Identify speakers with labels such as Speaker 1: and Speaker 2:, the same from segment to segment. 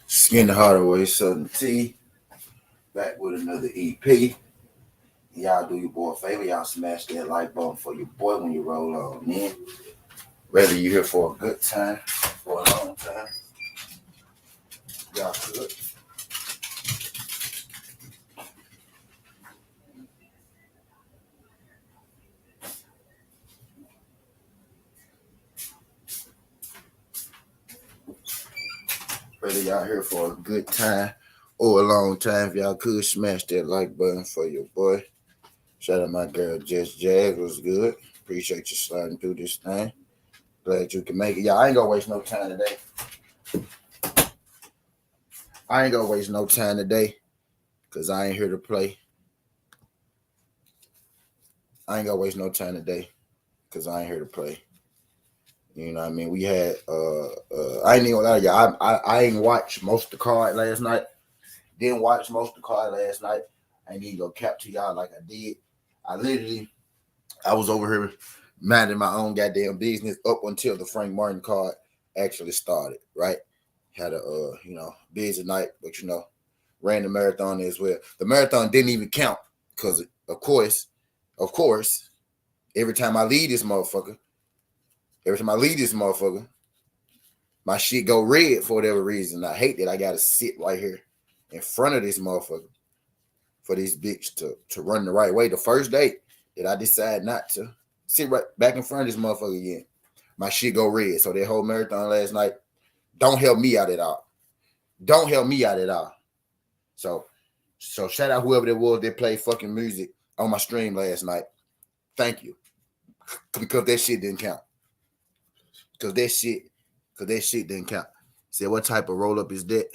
Speaker 1: Skin the Hardaway Southern T. Back with another EP. Y'all do your boy a favor. Y'all smash that like button for your boy when you roll on in. Whether you're here for a good time or a long time, y'all good. Whether y'all here for a good time or a long time, if y'all could smash that like button for your boy. Shout out my girl Just Jazz was good. Appreciate you sliding through this thing. Glad you can make it. Y'all, I ain't gonna waste no time today. I ain't gonna waste no time today because I ain't here to play. I ain't gonna waste no time today because I ain't here to play. You know what I mean? We had I ain't even gonna lie to y'all. I ain't watched most of the card last night. Didn't watch most of the card last night. I ain't even go cap to y'all like I did. I was over here minding my own goddamn business up until the Frank Martin card actually started, right? Had a busy night, but ran the marathon as well. The marathon didn't even count because of course, every time I leave this motherfucker, my shit go red for whatever reason. I hate that I gotta sit right here in front of this motherfucker for this bitch to run the right way. The first day that I decide not to sit right back in front of this motherfucker again, my shit go red. So that whole marathon last night don't help me out at all. So shout out whoever that was that played fucking music on my stream last night. Thank you. Because that shit didn't count. Because that shit didn't count. Said, what type of roll up is that?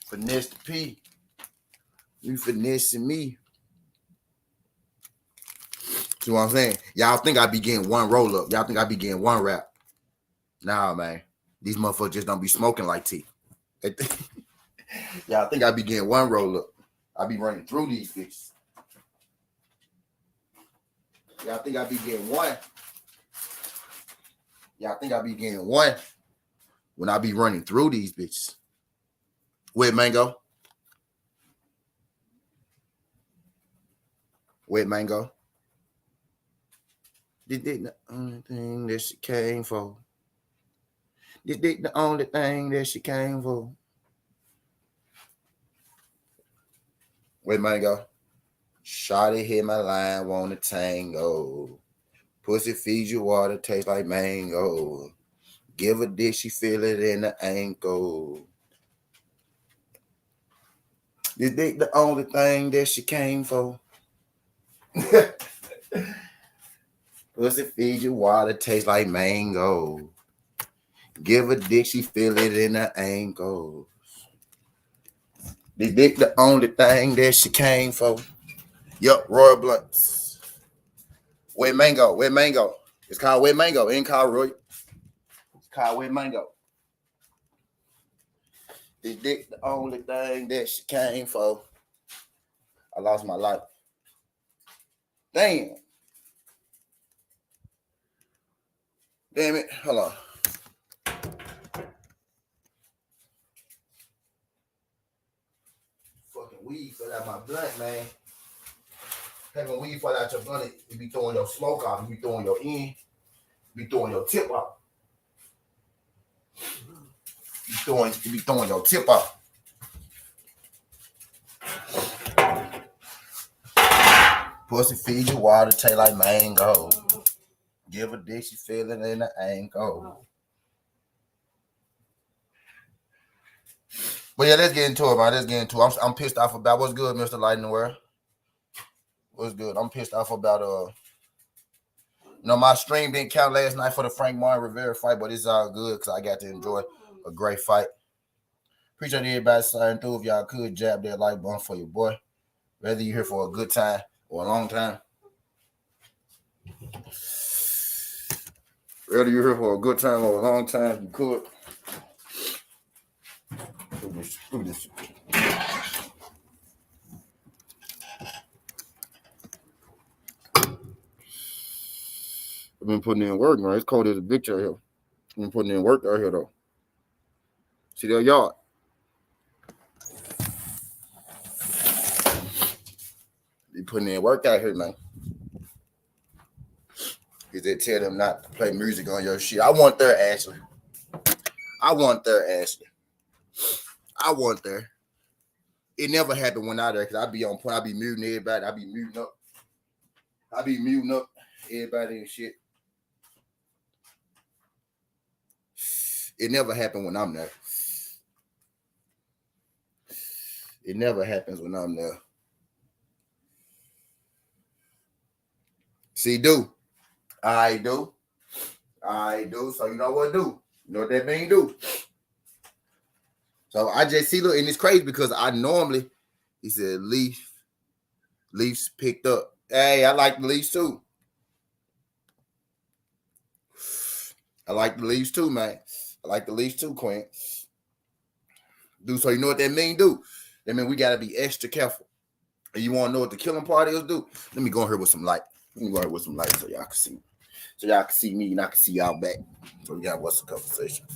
Speaker 1: Finesse the P. You finessing me. See what I'm saying? Y'all think I be getting one roll up. Y'all think I be getting one rap. Nah, man. These motherfuckers just don't be smoking like T. Y'all think I be getting one roll up. I be running through these bitches. Y'all think I be getting one. Y'all think I be getting one when I be running through these bitches. Wet mango. Wet mango. This dick the only thing that she came for. This dick the only thing that she came for. Wet mango. Shawty hit my line, want a tango. Pussy feeds you water, tastes like mango. Give a dick, she feel it in the ankle. This dick the only thing that she came for. Pussy feeds you water, tastes like mango. Give a dick, she feel it in the ankle. This dick the only thing that she came for. Yup, Royal Blunts. Wet mango. It's called wet mango. It ain't called Royal. It's called wet mango. This dick the only thing that she came for. I lost my life. Damn. Damn it. Hold on. Fucking weed fell out my blunt, man. Having weed fall out your blunt, you be throwing your smoke off, you be throwing your end, you be throwing your tip off. You be throwing your tip off. Pussy feed you water, taste like mango. Give a dick, she feeling in the ankle. But yeah, let's get into it, man. Let's get into it. I'm pissed off about what's good, Mr. Light in the World. What's good? I'm pissed off about my stream didn't count last night for the Frank Martin Rivera fight, but it's all good because I got to enjoy a great fight. Appreciate everybody signing through. If y'all could jab that like button for your boy, whether you're here for a good time or a long time. Whether you're here for a good time or a long time, you could. Look at this. I've been putting in work, man. It's cold as a bitch out here. I've been putting in work out here, though. See that yard? Be putting in work out here, man. Because they tell them not to play music on your shit. I want there, Ashley. I want there. It never happened when I there because I be on point. I be muting everybody. I be muting up everybody and shit. It never happened when I'm there. It never happens when I'm there. See, do. I do. So you know what do? You know what that mean do? So I just see, look, and it's crazy because I normally, he said, Leafs picked up. Hey, I like the Leafs too. I like the Leafs too, man. I like the Leafs too, Quinn. Do so you know what that mean, do? That mean we gotta be extra careful. And you want to know what the killing part is, do? Let me go in here with some light. Let me go in here with some light so y'all can see. So y'all can see me and I can see y'all back. So we got what's the conversation.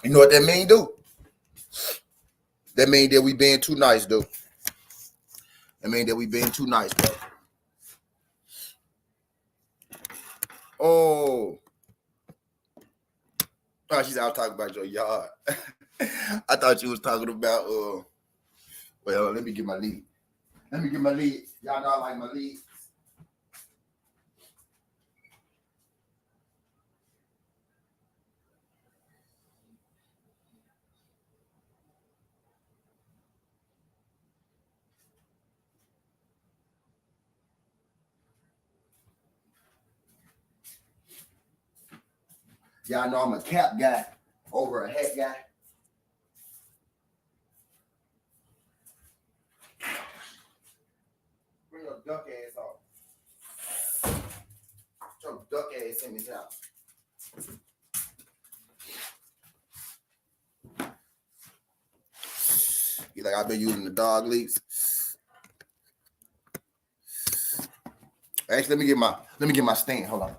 Speaker 1: You know what that mean, do? That mean that we being too nice, dude. That mean that we being too nice, bro. Oh, she's out talking about your yard. I thought you was talking about well, let me get my lead. Y'all know I like my lead. Y'all know I'm a cap guy over a hat guy. Bring your duck ass off. Your duck ass in this house. You like I've been using the dog leads. Actually, let me get my stand. Hold on.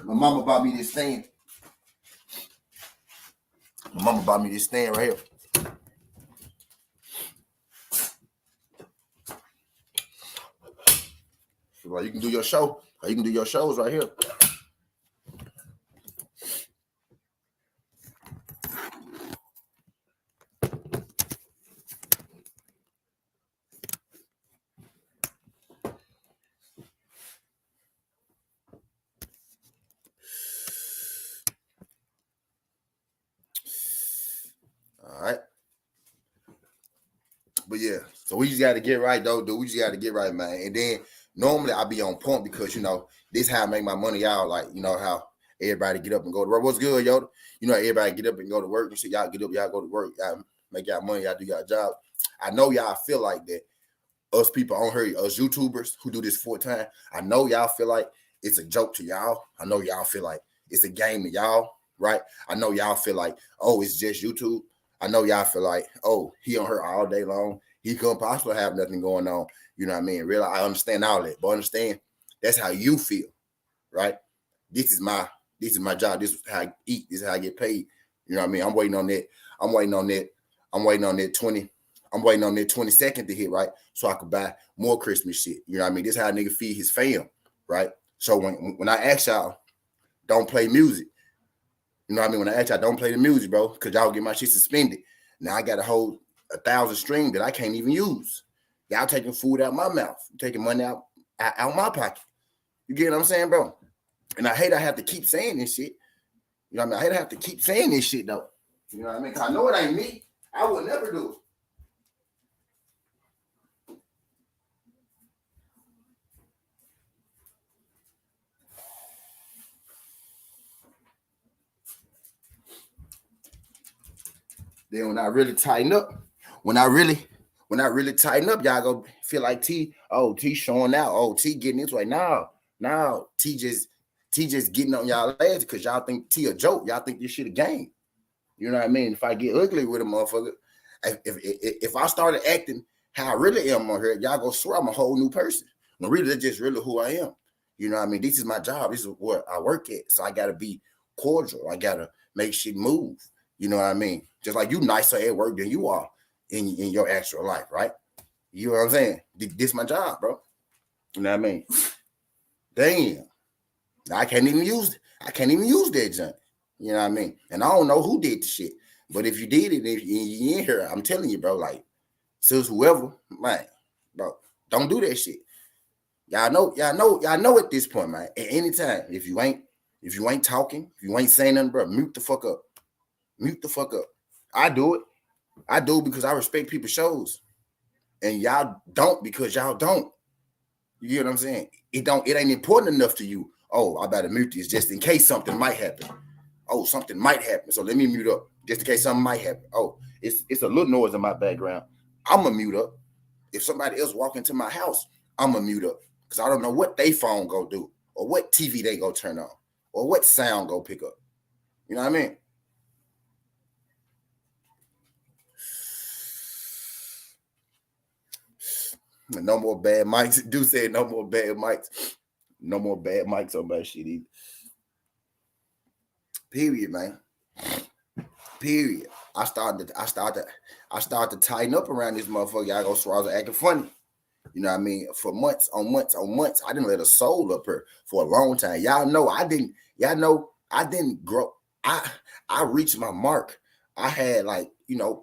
Speaker 1: My mama bought me this stand. Right here. So you can do your show. You can do your shows right here. All right. But yeah, so we just got to get right, though, dude. We just got to get right, man. And then normally I be on point because, this how I make my money out. Like, how everybody get up and go to work. What's good, yo? Everybody get up and go to work. You see, y'all get up, y'all go to work. Y'all make y'all money, y'all do y'all job. I know y'all feel like that. Us people on here, us YouTubers who do this full time, I know y'all feel like it's a joke to y'all. I know y'all feel like it's a game to y'all, right? I know y'all feel like, oh, it's just YouTube. I know y'all feel like, oh, he on her all day long. He couldn't possibly have nothing going on. You know what I mean? Really, I understand all that, but understand that's how you feel, right? This is my job. This is how I eat. This is how I get paid. You know what I mean? I'm waiting on that 20. I'm waiting on that 22nd to hit, right? So I could buy more Christmas shit. You know what I mean? This is how a nigga feed his fam, right? So when I ask y'all, don't play music. You know what I mean? When I ask y'all, don't play the music, bro, because y'all get my shit suspended. Now I got a whole 1,000 streams that I can't even use. Y'all taking food out my mouth, taking money out my pocket. You get what I'm saying, bro? And I hate I have to keep saying this shit. You know what I mean? I hate I have to keep saying this shit, though. You know what I mean? Because I know it ain't me. I would never do it. Then when I really tighten up, when I really tighten up, y'all go feel like T showing out. Oh, T getting this way. Now T just getting on y'all ass because y'all think T a joke. Y'all think this shit a game. You know what I mean? If I get ugly with a motherfucker, if I started acting how I really am on here, y'all go swear I'm a whole new person. No, really, that's just really who I am. You know what I mean? This is my job. This is what I work at. So I got to be cordial. I got to make shit move. You know what I mean? Just like you nicer at work than you are in your actual life, right? You know what I'm saying? This my job, bro. You know what I mean? Damn. I can't even use that junk. You know what I mean? And I don't know who did the shit. But if you did it, if you in here, I'm telling you, bro, like, since whoever, man, bro, don't do that shit. Y'all know at this point, man, at any time, if you ain't talking, if you ain't saying nothing, bro, mute the fuck up. Mute the fuck up. I do it. I do because I respect people's shows. And y'all don't because y'all don't. You get what I'm saying? It ain't important enough to you. Oh, I better mute this just in case something might happen. Oh, something might happen. So let me mute up just in case something might happen. Oh, it's a little noise in my background. I'm going to mute up. If somebody else walk into my house, I'm going to mute up because I don't know what they phone go do or what TV they go turn on or what sound go pick up. You know what I mean? No more bad mics. Do say no more bad mics. No more bad mics on my shit either. Period, man. Period. I started to tighten up around this motherfucker. Y'all go so I was acting funny. You know what I mean? For months on months on months. I didn't let a soul up here for a long time. Y'all know I didn't grow. I reached my mark. I had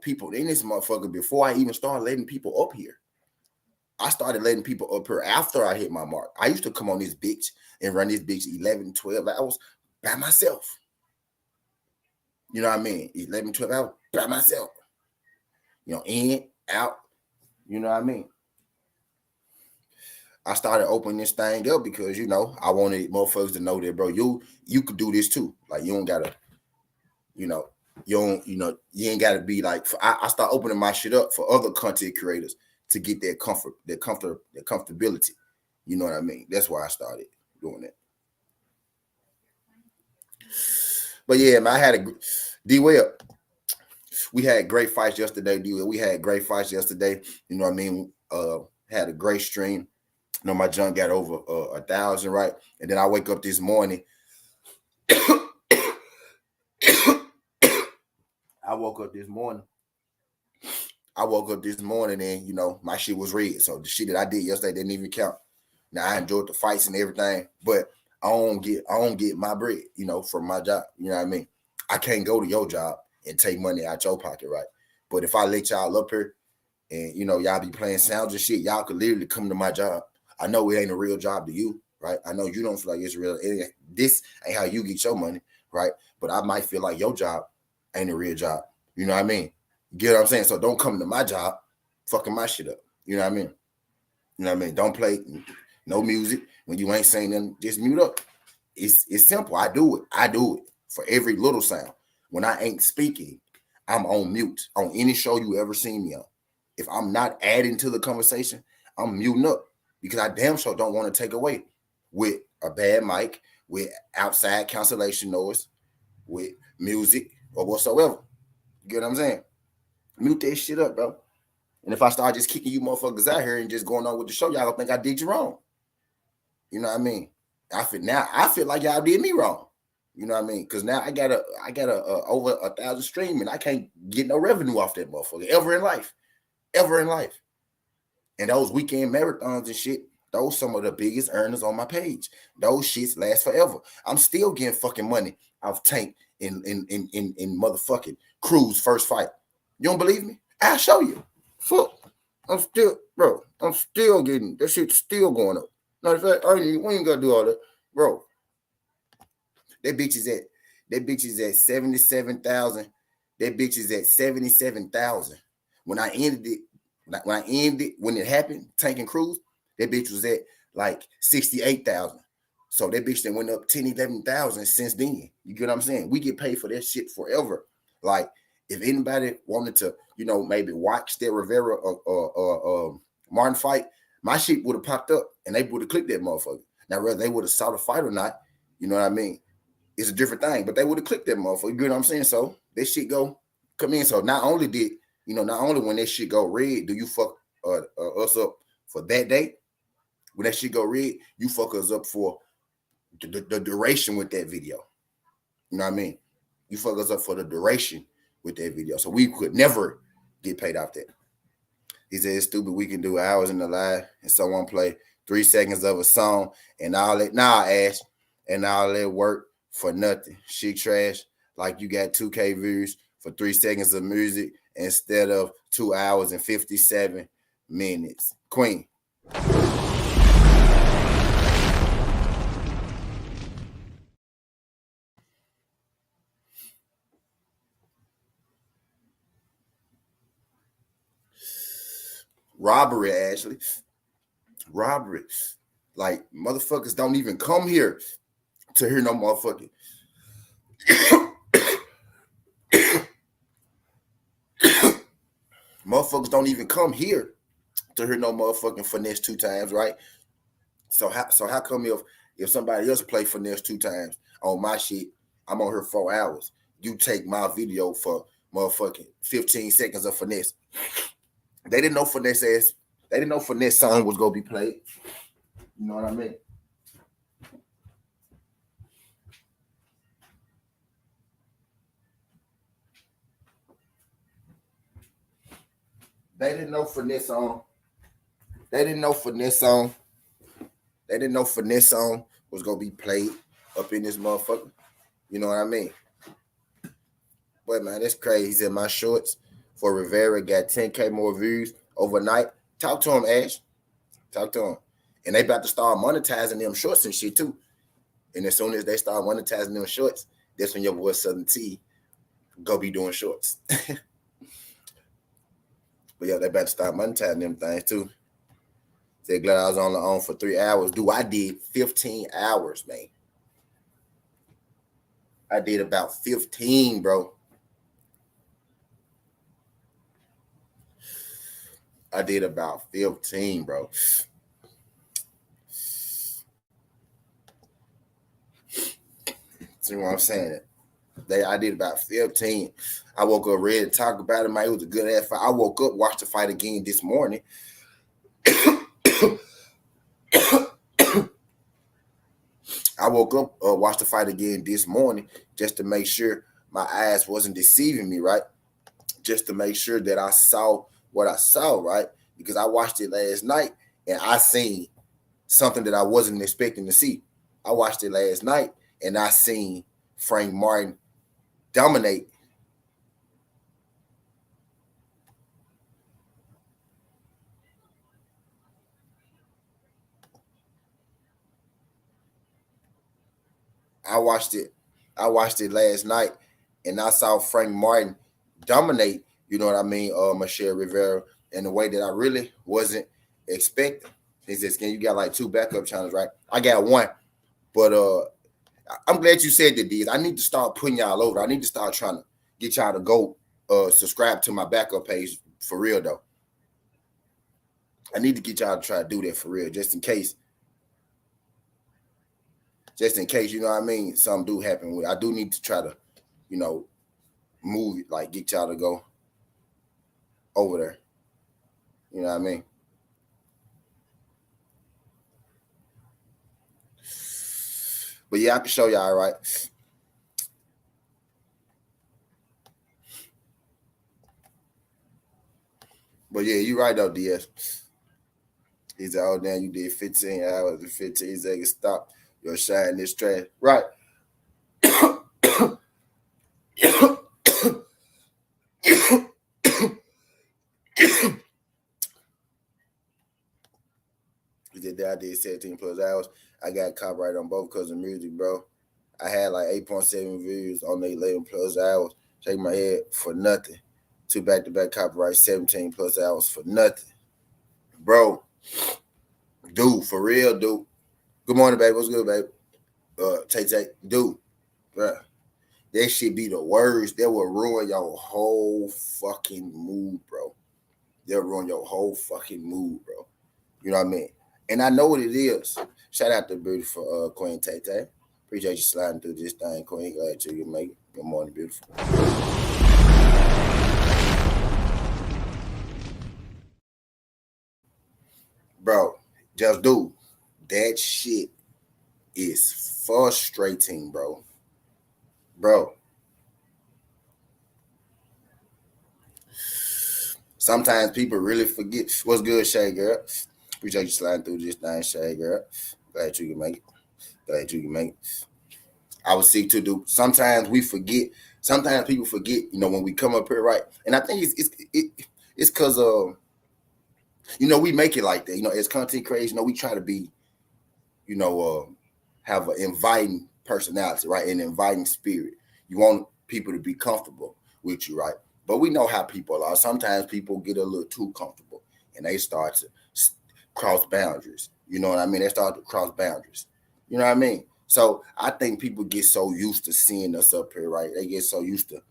Speaker 1: people in this motherfucker before I even started letting people up here. I started letting people up here after I hit my mark. I used to come on this bitch and run this bitch 11, 12 hours by myself. You know what I mean? 11, 12 hours by myself. In, out. You know what I mean? I started opening this thing up because, I wanted motherfuckers to know that, bro, you could do this too. Like, you don't gotta, you ain't gotta be like, I start opening my shit up for other content creators to get that comfort, that comfortability. You know what I mean? That's why I started doing it. But yeah, man, I had a D-Well. We had great fights yesterday, D-Well. We had great fights yesterday. You know what I mean? Had a great stream. My junk got over 1,000, right? And then I wake up this morning. I woke up this morning and, my shit was red. So the shit that I did yesterday didn't even count. Now, I enjoyed the fights and everything, but I don't get my bread, from my job. You know what I mean? I can't go to your job and take money out your pocket, right? But if I let y'all up here and, y'all be playing sounds and shit, y'all could literally come to my job. I know it ain't a real job to you, right? I know you don't feel like it's real. This ain't how you get your money, right? But I might feel like your job ain't a real job. You know what I mean? You get what I'm saying? So don't come to my job fucking my shit up. You know what I mean? You know what I mean? Don't play no music when you ain't saying nothing. Just mute up. It's simple. I do it for every little sound. When I ain't speaking, I'm on mute on any show you ever seen me on. If I'm not adding to the conversation, I'm muting up because I damn sure don't want to take away with a bad mic, with outside cancellation noise, with music or whatsoever. You get what I'm saying? Mute that shit up, bro. And if I start just kicking you motherfuckers out here and just going on with the show, y'all don't think I did you wrong. You know what I mean? I feel like y'all did me wrong. You know what I mean? Because now I got over 1,000 stream and I can't get no revenue off that motherfucker ever in life. And those weekend marathons and shit, Those some of the biggest earners on my page. Those shits last forever. I'm still getting fucking money off Tank in motherfucking Cruz first fight. You don't believe me? I'll show you. Fuck. I'm still getting that shit still going up. Matter of fact, we ain't gotta do all that. Bro, that bitch is at 77,000. That bitch is at 77,000. When I ended it, when it happened, Tank and Cruz, that bitch was at like 68,000. So that bitch that went up 10, 11,000 since then. You get what I'm saying? We get paid for that shit forever. Like, if anybody wanted to, maybe watch that Rivera or Martin fight, my shit would have popped up and they would have clicked that motherfucker. Now, whether they would have saw the fight or not, you know what I mean? It's a different thing, but they would have clicked that motherfucker. You know what I'm saying? So this shit come in. So not only when that shit go red, do you fuck us up for that day? When that shit go red, you fuck us up for the duration with that video. You know what I mean? You fuck us up for the duration with that video. So we could never get paid off that. He said, it's stupid. We can do hours in the live and someone play 3 seconds of a song and all that. Ash, and all that work for nothing. Shit trash. Like you got 2K views for 3 seconds of music instead of 2 hours and 57 minutes. Queen. Robbery, Ashley. Robbery. Like, motherfuckers don't even come here to hear no motherfucking. Motherfuckers don't even come here to hear no motherfucking finesse 2 times, right? So how come if somebody else play finesse 2 times on my shit, I'm on here 4 hours. You take my video for motherfucking 15 seconds of finesse. They didn't know finesse song was gonna be played. You know what I mean? They didn't know finesse song. They didn't know finesse song was gonna be played up in this motherfucker. You know what I mean? But man, that's crazy. He said my shorts for Rivera got 10K more views overnight. Talk to him, Ash. Talk to him. And they about to start monetizing them shorts and shit too. And as soon as they start monetizing them shorts, that's when your boy Southern T go be doing shorts. But yeah, they about to start monetizing them things too. Say glad I was only on for 3 hours. I did 15 hours, man. I did about 15, bro. I did about 15, bro. See what I'm saying? I did about 15. I woke up ready to talk about it, man. It was a good ass fight. I woke up, watched the fight again this morning. I woke up, watched the fight again this morning just to make sure my eyes wasn't deceiving me, right? Just to make sure that I saw what I saw, right? Because I watched it last night and I seen something that I wasn't expecting to see. I watched it last night and I seen Frank Martin dominate. I watched it last night and I saw Frank Martin dominate, you know what I mean, Michelle Rivera in a way that I really wasn't expecting. He says, "Can you got like 2 backup channels, right?" I got 1. But I'm glad you said that, Diz. I need to start putting y'all over. I need to start trying to get y'all to go subscribe to my backup page for real though. I need to get y'all to try to do that for real, just in case. Just in case, you know what I mean, something do happen. I do need to try to, move it, like get y'all to go over there. You know what I mean? But yeah, I can show y'all, right? But yeah, you right though, DS. He said, "Oh damn, you did 15 hours and 15 seconds. Stop your shine this trash." Right. He said that I did 17 plus hours. I got copyright on both because of music, bro. I had like 8.7 views on the 11 plus hours. Shake my head for nothing. Two back-to-back copyright, 17 plus hours for nothing. Bro, dude, for real, dude. Good morning, baby. What's good, baby? Tay, dude, bro. That shit be the worst. That will ruin your whole fucking mood, bro. They'll ruin your whole fucking mood, bro. You know what I mean? And I know what it is. Shout out to beautiful Queen Tay Tay. Appreciate you sliding through this thing, Queen. Glad you can make it. Good morning, beautiful. Bro, just dude, that shit is frustrating, bro. Bro, sometimes people really forget. What's good, Shay Girl? Appreciate you sliding through this thing, Shay Girl. Glad you can make it. Glad you can make it. I would seek to do. Sometimes we forget. Sometimes people forget. When we come up here, right? And I think it's because we make it like that. As content creators, we try to be, have an inviting personality, right? An inviting spirit. You want people to be comfortable with you, right? But we know how people are. Sometimes people get a little too comfortable and they start to cross boundaries. You know what I mean? They start to cross boundaries. You know what I mean? So I think people get so used to seeing us up here, right? They get so used to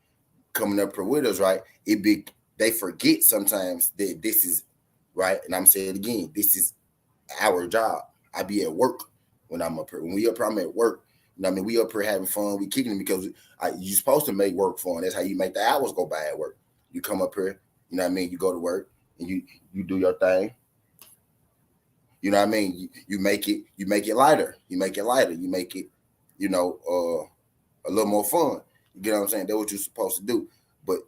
Speaker 1: coming up here with us, right? They forget sometimes that this is right. And I'm saying it again, this is our job. I be at work when I'm up here. When we up here, I'm at work. You know what I mean? We up here having fun. We kicking it because you're supposed to make work fun. That's how you make the hours go by at work. You come up here, you know what I mean? You go to work and you do your thing. You know what I mean? You make it lighter. You make it lighter. You make it, a little more fun. You get what I'm saying? That's what you're supposed to do. But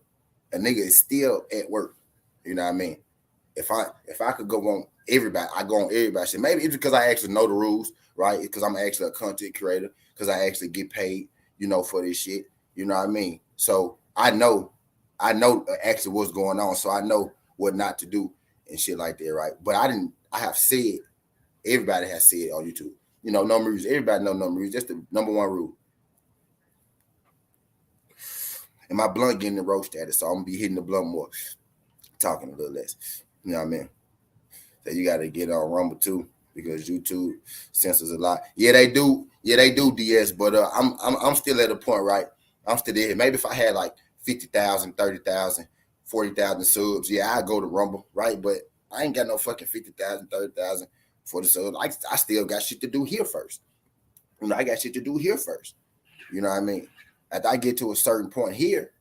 Speaker 1: a nigga is still at work. You know what I mean? If I could go on everybody, I go on everybody. So maybe it's because I actually know the rules, right? Because I'm actually a content creator, because I actually get paid, for this shit. You know what I mean? So I know actually what's going on. So I know what not to do and shit like that, right? But I have said, everybody has said on YouTube, no rules. Everybody know no rules. That's the number one rule. And my blunt getting the roast status, so I'm gonna be hitting the blunt more, talking a little less. You know what I mean? So you got to get on Rumble too, because YouTube censors a lot. Yeah, they do. Yeah, they do, DS. But I'm still at a point, right? I'm still there. Maybe if I had like 50,000, 30,000, 40,000 subs, yeah, I go to Rumble, right? But I ain't got no fucking 50,000, 30,000 for the subs. I still got shit to do here first. I got shit to do here first. You know what I mean? After I get to a certain point here,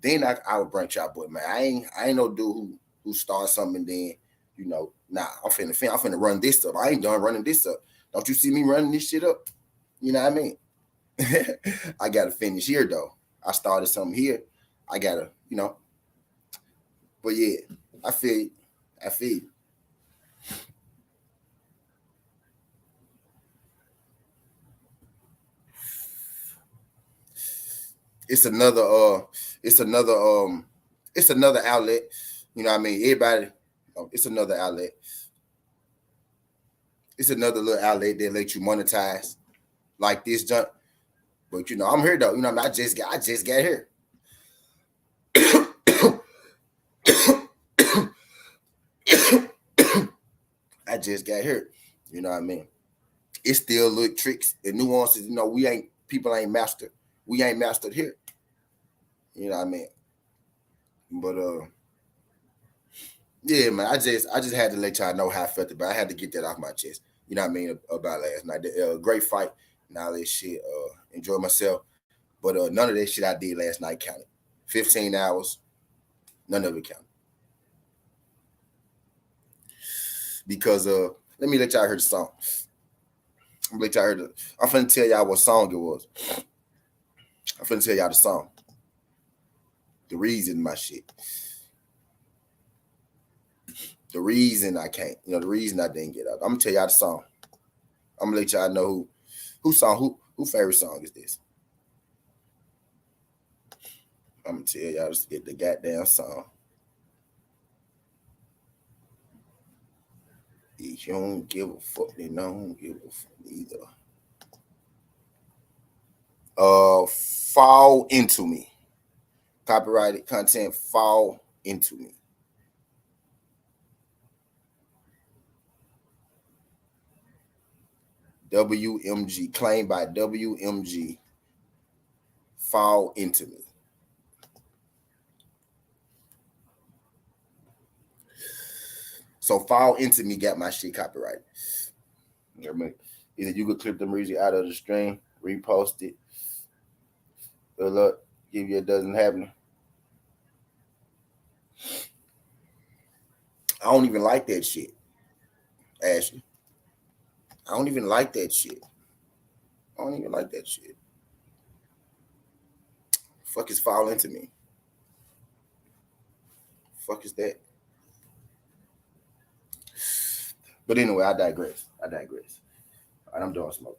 Speaker 1: then I would branch out. But man, I ain't no dude who starts something and then, I'm finna run this up. I ain't done running this up. Don't you see me running this shit up? You know what I mean? I gotta finish here though. I started something here. I gotta, But yeah, I feel you. I feel you. It's another it's another it's another outlet. You know what I mean? Everybody, it's another outlet. It's another little outlet that lets you monetize like this junk. But I'm here though. I just got here. I just got here. You know what I mean? It's still little tricks and nuances. People ain't mastered. We ain't mastered here. You know what I mean? But yeah, man. I just had to let y'all know how I felt about it. I had to get that off my chest. You know what I mean about last night. Great fight and all that shit. Enjoy myself. But none of that shit I did last night counted. 15 hours, none of it counted. Because let me let y'all hear the song. I'm finna tell y'all what song it was. I'm finna tell y'all the song. The reason my shit. The reason I can't, the reason I didn't get up. I'm gonna tell y'all the song. I'm gonna let y'all know who favorite song is this. I'm gonna tell y'all just get the goddamn song. If you don't give a fuck, then I don't give a fuck either. Fall into me. Copyrighted content, fall into me. WMG, claimed by WMG. Fall into me. So fall into me got my shit copyrighted. Either you could clip the music out of the stream, repost it. Good luck. Give you a dozen happening. I don't even like that shit, Ashley. I don't even like that shit. I don't even like that shit. Fuck is fall into me. Fuck is that? But anyway, I digress. All right, I'm doing smoke.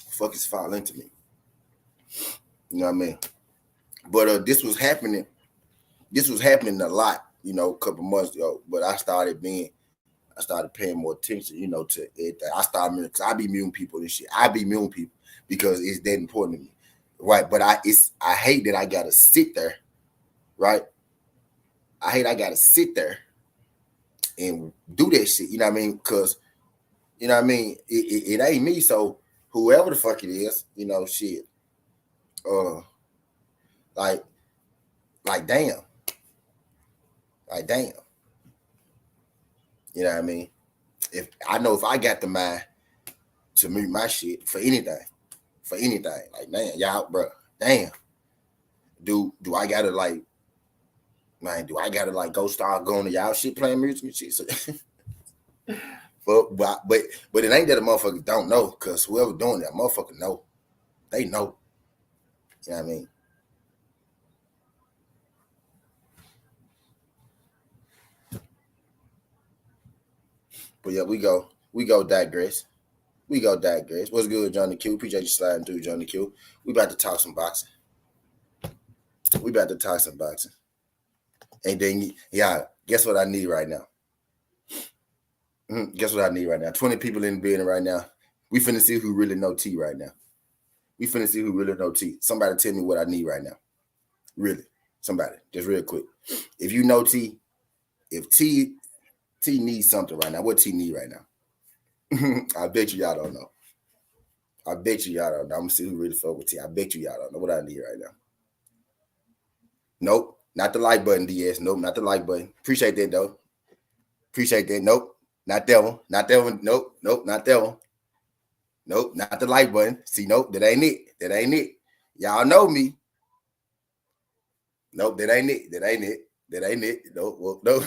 Speaker 1: Fuck is fall into me. You know what I mean? But this was happening. This was happening a lot, a couple months ago. But I started paying more attention, to it. I started because I be muting people and shit. I be muting people because it's that important to me, right? But I hate that I gotta sit there, right? I hate I gotta sit there and do that shit. You know what I mean? Because it ain't me. So whoever the fuck it is, shit. Like damn, damn. You know what I mean? If I got the mind to mute my shit for anything, like damn, y'all, bro, damn. Do I gotta go start going to y'all shit playing music and shit? So, but it ain't that a motherfucker don't know, because whoever doing that motherfucker know. They know. You know what I mean? But yeah, we go digress. What's good, Johnny Q? Appreciate you sliding through, Johnny Q. We about to talk some boxing. And then, yeah, guess what I need right now? Guess what I need right now? 20 people in the building right now. We finna see who really know T right now. Somebody tell me what I need right now. Really. Somebody. Just real quick. If you know T, if T needs something right now, what T need right now? I bet you y'all don't know. I'm gonna see who really fuck with T. I bet you y'all don't know what I need right now. Nope. Not the like button, DS. Nope, not the like button. Appreciate that though. Nope. Not that one. Nope, not that one. Nope, not the like button. See, nope, that ain't it. Y'all know me. Nope, that ain't it. Nope, well, nope.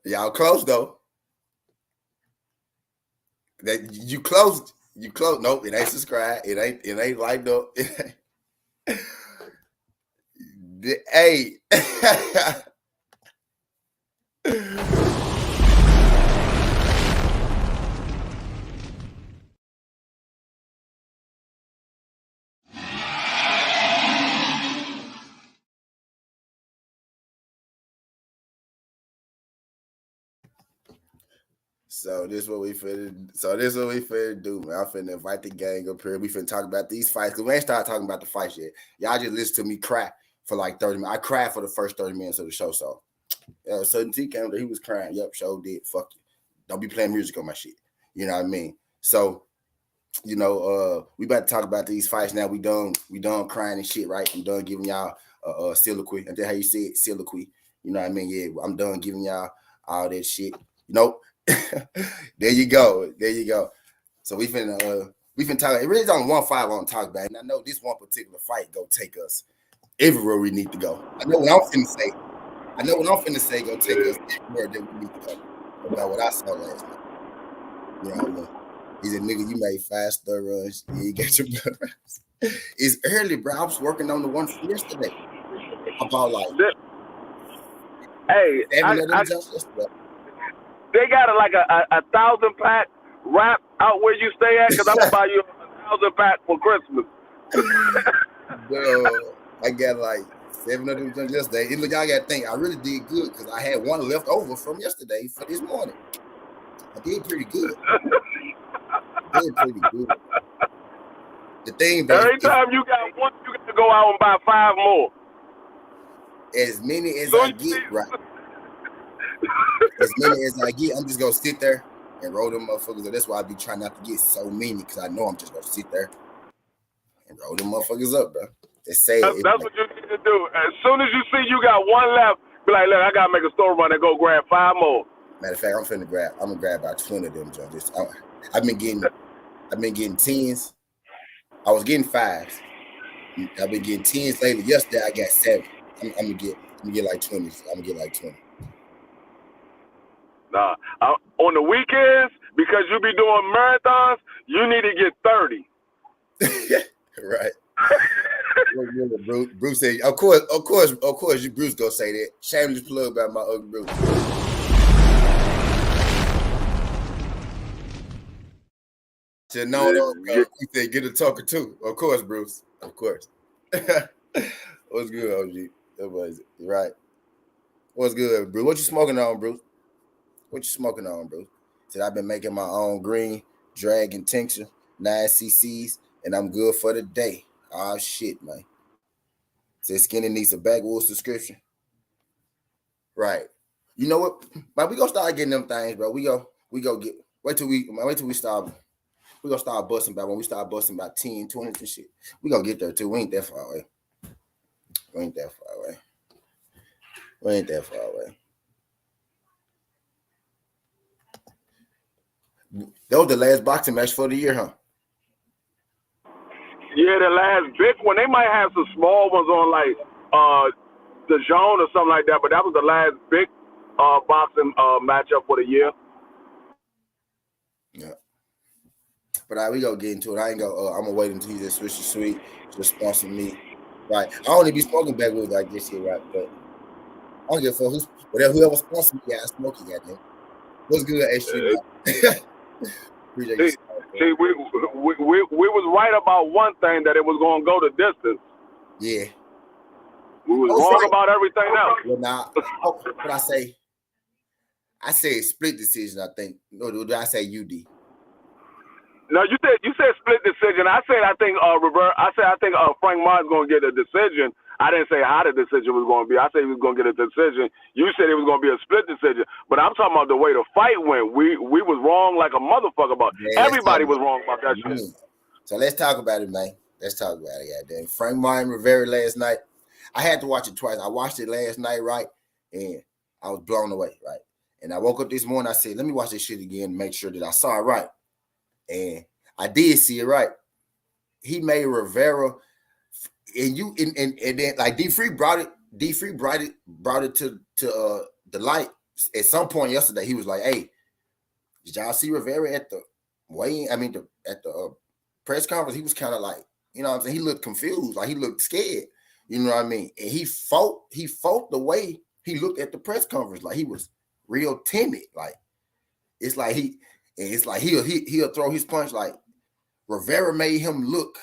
Speaker 1: Y'all close though. That you close. Nope, it ain't subscribe. It ain't liked up. Hey. So this is what we finna do, man. I'm finna invite the gang up here. We finna talk about these fights, because we ain't started talking about the fights yet. Y'all just listen to me cry for like 30 minutes. I cried for the first 30 minutes of the show. So certain T came there, he was crying. Yep, show did. Fuck you. Don't be playing music on my shit. You know what I mean? So, we about to talk about these fights now. We done crying and shit, right? I'm done giving y'all soliloquy. And that's how you say it, soliloquy. You know what I mean? Yeah, I'm done giving y'all all that shit. You know, there you go. There you go. So we finna talk. It really is only one fight I want to talk about, and I know this one particular fight go take us everywhere we need to go. I know what I'm finna say. Go take us everywhere that we need to go. About what I saw last night. You know what I mean? He said, "Nigga, you made 5-star runs. You got your blood runs." It's early, bro. I was working on the one from yesterday. About like 7 of them just yesterday.
Speaker 2: They got like a 1,000-pack wrap out where you stay at, because I'm gonna buy you a 1,000-pack for Christmas.
Speaker 1: Bro, I got like 7 of them just yesterday. And look, y'all gotta think, I really did good because I had one left over from yesterday for this morning. I did pretty good. The thing, bro,
Speaker 2: every time you got one, you got to go out and buy 5 more.
Speaker 1: As many as I get, right? As many as I get, I'm just gonna sit there and roll them motherfuckers up. That's why I be trying not to get so many, because I know I'm just gonna sit there and roll them motherfuckers up, bro. It's sad.
Speaker 2: That's what you need to do. As soon as you see you got one left, be like, look, I gotta make a store run and go grab 5 more.
Speaker 1: Matter of fact, I'm gonna grab about 20 of them, Joe. I've been getting 10s. I was getting 5s. I've been getting 10s lately. Yesterday I got 7. I'm gonna get like 20s. I'm gonna get like 20.
Speaker 2: Nah, on the weekends, because you be doing marathons, you need to get 30.
Speaker 1: Right. Bruce said, of course, Bruce gonna say that. Shameless plug about my ugly Bruce. Should know he said, get a talker too. Of course, Bruce. Of course. What's good, OG? That was it. Right. What's good, Bruce? What you smoking on, Bruce? Said I've been making my own green dragon tincture, 9 cc's, and I'm good for the day. Oh shit, man. Said Skinny needs a backwoods subscription. Right. You know what? Man, we gonna start getting them things, bro. We go get wait till we start. We gonna start busting back when we start busting about 10, 20 and shit. We gonna get there too. We ain't that far away. That was the last boxing match for the year, huh?
Speaker 2: Yeah, the last big one. They might have some small ones on like the Zone or something like that, but that was the last big boxing matchup for the year.
Speaker 1: Yeah. But we gonna get into it. I ain't gonna. I'm gonna wait until he just switch to sweet to sponsor me. Right. I only be smoking backwoods like this shit, right? But I don't give a fuck whoever sponsors me. I smoke it, goddamn. What's good, H3?
Speaker 2: See, we was right about one thing, that it was gonna go the distance.
Speaker 1: Yeah.
Speaker 2: We was wrong about everything else.
Speaker 1: Well, now, what I say? I say split decision. I think. Or did I say UD?
Speaker 2: No, you said split decision. I think Frank Martin's gonna get a decision. I didn't say how the decision was gonna be. I said he was gonna get a decision. You said it was gonna be a split decision. But I'm talking about the way the fight went. We was wrong like a motherfucker about. Yeah, everybody was wrong about that shit.
Speaker 1: So let's talk about it, man. Let's talk about it, goddamn. Frank Martin Rivera last night. I had to watch it twice. I watched it last night, right, and I was blown away, right. And I woke up this morning. I said, let me watch this shit again and make sure that I saw it right. And I did see it right. He made Rivera, and then like D-Free brought it to the light at some point yesterday. He was like, "Hey, did y'all see Rivera at the weigh-in? I mean, at the press conference? He was kind of like, you know what I'm saying? He looked confused, like he looked scared. You know what I mean? And he fought the way he looked at the press conference, like he was real timid. Like it's like he'll throw his punch. Like Rivera made him look,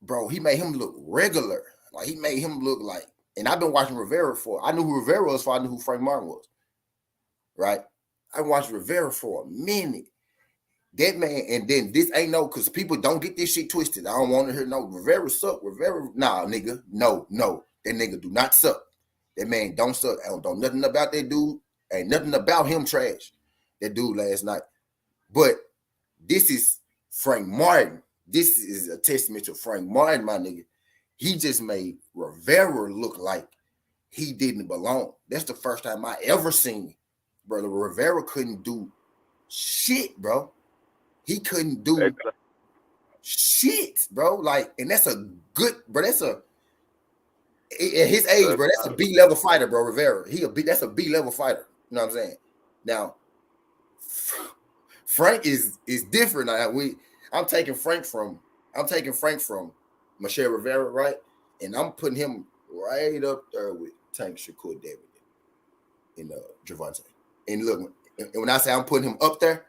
Speaker 1: bro. He made him look regular. Like he made him look like. And I've been watching Rivera I knew who Rivera was before I knew who Frank Martin was. Right? I watched Rivera for a minute. That man, and then this ain't no, because people don't get this shit twisted. I don't want to hear no Rivera suck. Rivera, nah, nigga. No. That nigga do not suck. That man don't suck. I don't know nothing about that dude. Ain't nothing about him trash. That dude last night. But this is Frank Martin. This is a testament to Frank Martin, my nigga. He just made Rivera look like he didn't belong. That's the first time I ever seen Brother Rivera couldn't do shit, bro. He couldn't do shit, bro. Like, and that's a good, bro. That's a at his age, bro. That's a B level fighter, bro. Rivera. That's a B level fighter. You know what I'm saying? Now, Frank is different. I'm taking Frank from Michelle Rivera, right? And I'm putting him right up there with Tank Shakur, Devin, and Javante. And look, when I say I'm putting him up there,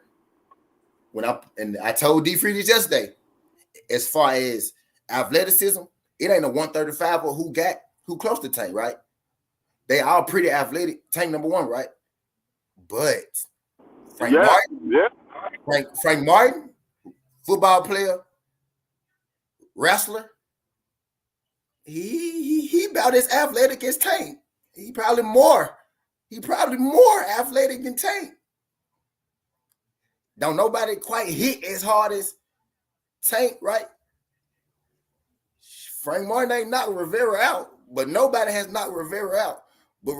Speaker 1: I told D Free this yesterday, as far as athleticism, it ain't a 135 or who close to Tank, right? They all pretty athletic. Tank number one, right? But Frank Martin, football player, wrestler, he about as athletic as Tank. He probably more athletic than Tank. Don't nobody quite hit as hard as Tank, right? Frank Martin ain't knocked Rivera out, but nobody has knocked Rivera out. But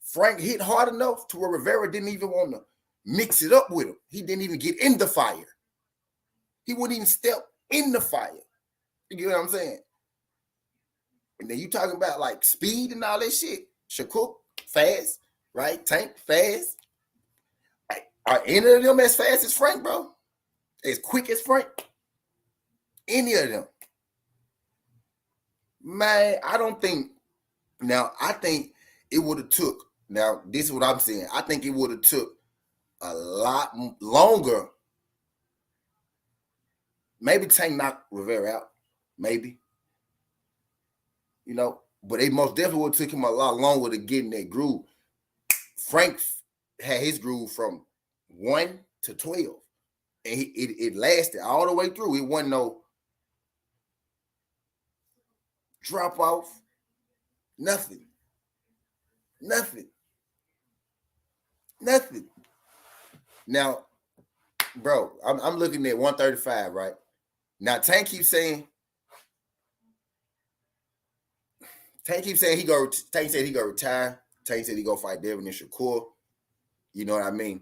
Speaker 1: Frank hit hard enough to where Rivera didn't even want to mix it up with him. He didn't even get in the fire. He wouldn't even step in the fire. You get what I'm saying? And then you talking about like speed and all that shit. Shakur, fast, right? Tank, fast. Are any of them as fast as Frank, bro? As quick as Frank? Any of them? Man, I don't think. Now, I think it would have took. Now, this is what I'm saying. I think it would have took a lot longer. Maybe Tank knocked Rivera out. Maybe. You know, but it most definitely would have took him a lot longer to get in that groove. Frank had his groove from 1 to 12. And it lasted all the way through. It wasn't no drop off. Nothing. Now, bro, I'm looking at 135, right? Now, Tank keeps saying he said he go retire. Tank said he go fight Devin and Shakur. You know what I mean?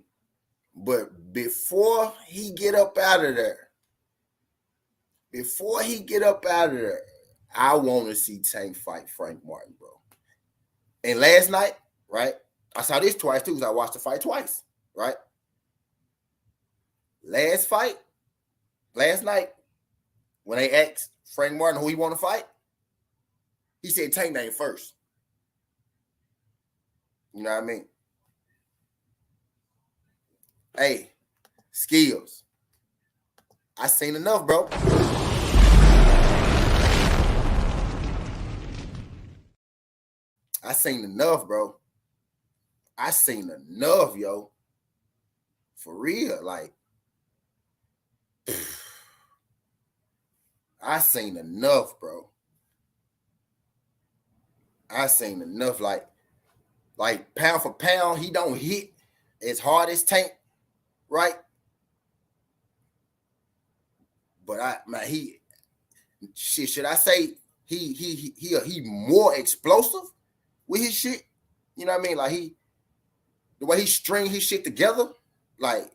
Speaker 1: But before he get up out of there, I want to see Tank fight Frank Martin, bro. And last night, right? I saw this twice too because I watched the fight twice, right? Last night, when they asked Frank Martin who he want to fight, he said Tank name first. You know what I mean? Hey, skills. I seen enough, bro. I seen enough, yo. For real, like I seen enough, bro. I seen enough, like pound for pound, he don't hit as hard as Tank, right? But should I say he more explosive with his shit? You know what I mean? Like the way he string his shit together, like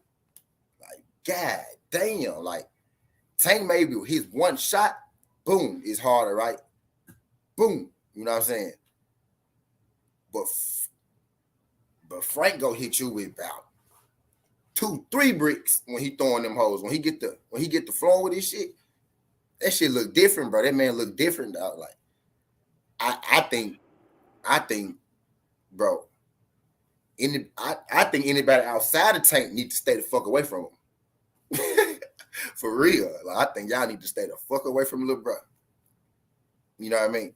Speaker 1: god damn, like Tank maybe his one shot, boom, is harder, right? Boom, you know what I'm saying? But Frank go hit you with about 2-3 bricks when he throwing them hoes. When he get the flowing with his shit, that shit look different, bro. That man look different, dog. Like I think, bro. I think anybody outside of Tank need to stay the fuck away from him. For real. Like, I think y'all need to stay the fuck away from little bro. You know what I mean?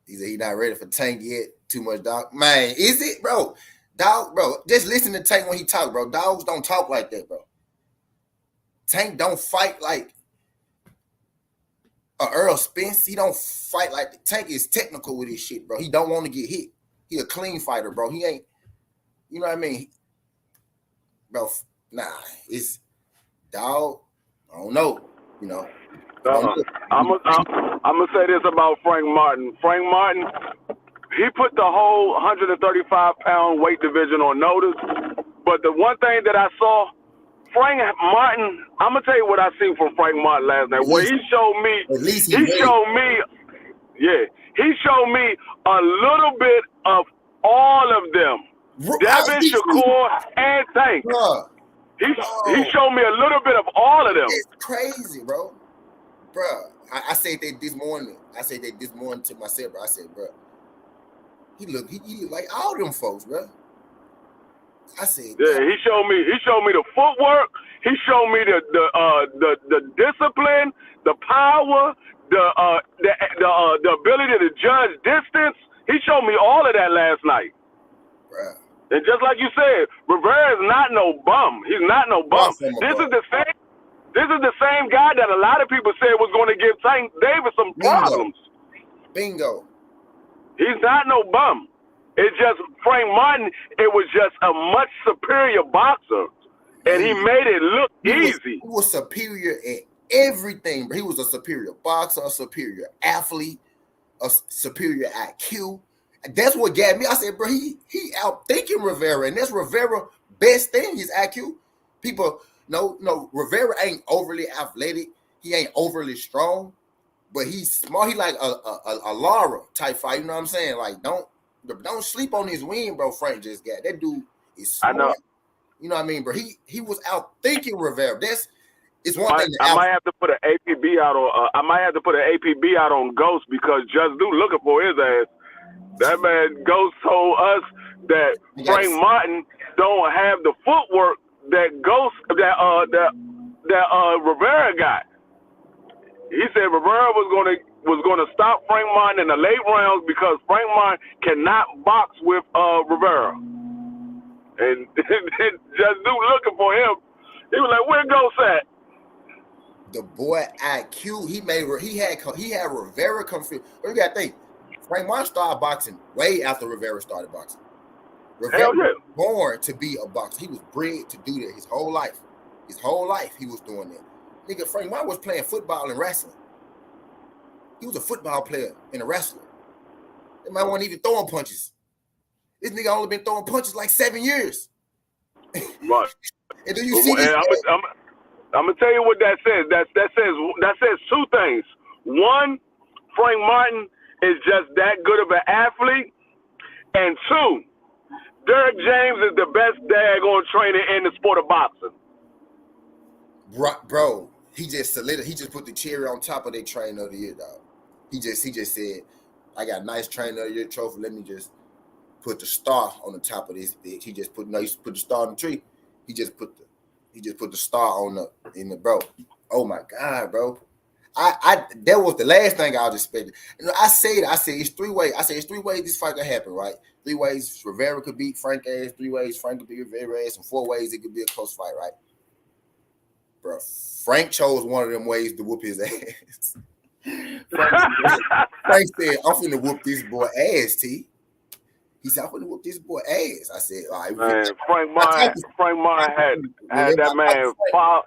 Speaker 1: He said he not ready for Tank yet. Too much dog. Man, is it, bro? Dog, bro. Just listen to Tank when he talk, bro. Dogs don't talk like that, bro. Tank don't fight like Earl Spence. He don't fight like that. Tank is technical with his shit, bro. He don't want to get hit. He a clean fighter, bro. He ain't, you know what I mean? Bro, nah, it's dog. I don't know, you know.
Speaker 2: I'm gonna say this about Frank Martin. Frank Martin, he put the whole 135-pound weight division on notice. But the one thing that I saw, Frank Martin, I'm gonna tell you what I seen from Frank Martin last night. Where he showed me, he showed me a little bit of all of them. Devin, Shakur, and Tank. He showed me a little bit of all of them.
Speaker 1: It's crazy, bro. Bro, I said that this morning. To myself, bro. I said, bro, he look like all them folks, bro. I said,
Speaker 2: yeah, he showed me the footwork. He showed me the discipline, the power, the ability to judge distance. He showed me all of that last night.
Speaker 1: Bruh.
Speaker 2: And just like you said, Rivera is not no bum. He's not no bum. This is the same guy that a lot of people said was going to give Tank Davis some problems.
Speaker 1: Bingo.
Speaker 2: He's not no bum. It's just Frank Martin. It was just a much superior boxer, and he made it look easy.
Speaker 1: He was superior at everything. But he was a superior boxer, a superior athlete, a superior IQ. That's what got me. I said, bro, he outthinking Rivera, and that's Rivera's best thing, his IQ. People, no, Rivera ain't overly athletic. He ain't overly strong, but he's smart. He like a Lara type fight. You know what I'm saying? Like, don't sleep on his win, bro. Frank just got that dude is smart.
Speaker 2: I know.
Speaker 1: You know what I mean, bro? He was outthinking Rivera. It's one thing.
Speaker 2: I might have to put an APB out on. I might have to put an APB out on Ghost because Just Do looking for his ass. That man Ghost told us that Frank Martin don't have the footwork that Rivera got. He said Rivera was gonna stop Frank Martin in the late rounds because Frank Martin cannot box with Rivera. And Just Do looking for him. He was like, "Where Ghost at?"
Speaker 1: The boy IQ, he had Rivera confused. You gotta think. Frank Martin started boxing way after Rivera started boxing. Rivera was born to be a boxer. He was bred to do that his whole life. His whole life he was doing that. Nigga, Frank Martin was playing football and wrestling. He was a football player and a wrestler. That man wasn't even throwing punches. This nigga only been throwing punches like 7 years.
Speaker 2: Right.
Speaker 1: And do you see this?
Speaker 2: I'm gonna tell you what that says. That says two things. One, Frank Martin is just that good of an athlete, and two, Derrick James is the best daggone trainer in the sport of boxing.
Speaker 1: Bro, he just put the cherry on top of their trainer of the year, dog. He just said, I got a nice trainer of the year trophy. Let me just put the star on the top of this bitch. He just put the star on the tree. He just put the star on the bro. Oh my God, bro. That was the last thing I was expecting. I said it's 3 ways. I said it's 3 ways this fight could happen, right? 3 ways Rivera could beat Frank ass, 3 ways Frank could beat Rivera ass, and 4 ways it could be a close fight, right? Bro, Frank chose one of them ways to whoop his ass. Frank said, I'm finna whoop this boy ass, T. He said, I'm finna whoop this boy ass. I said, all right.
Speaker 2: Man, Frank Martin had that man fall.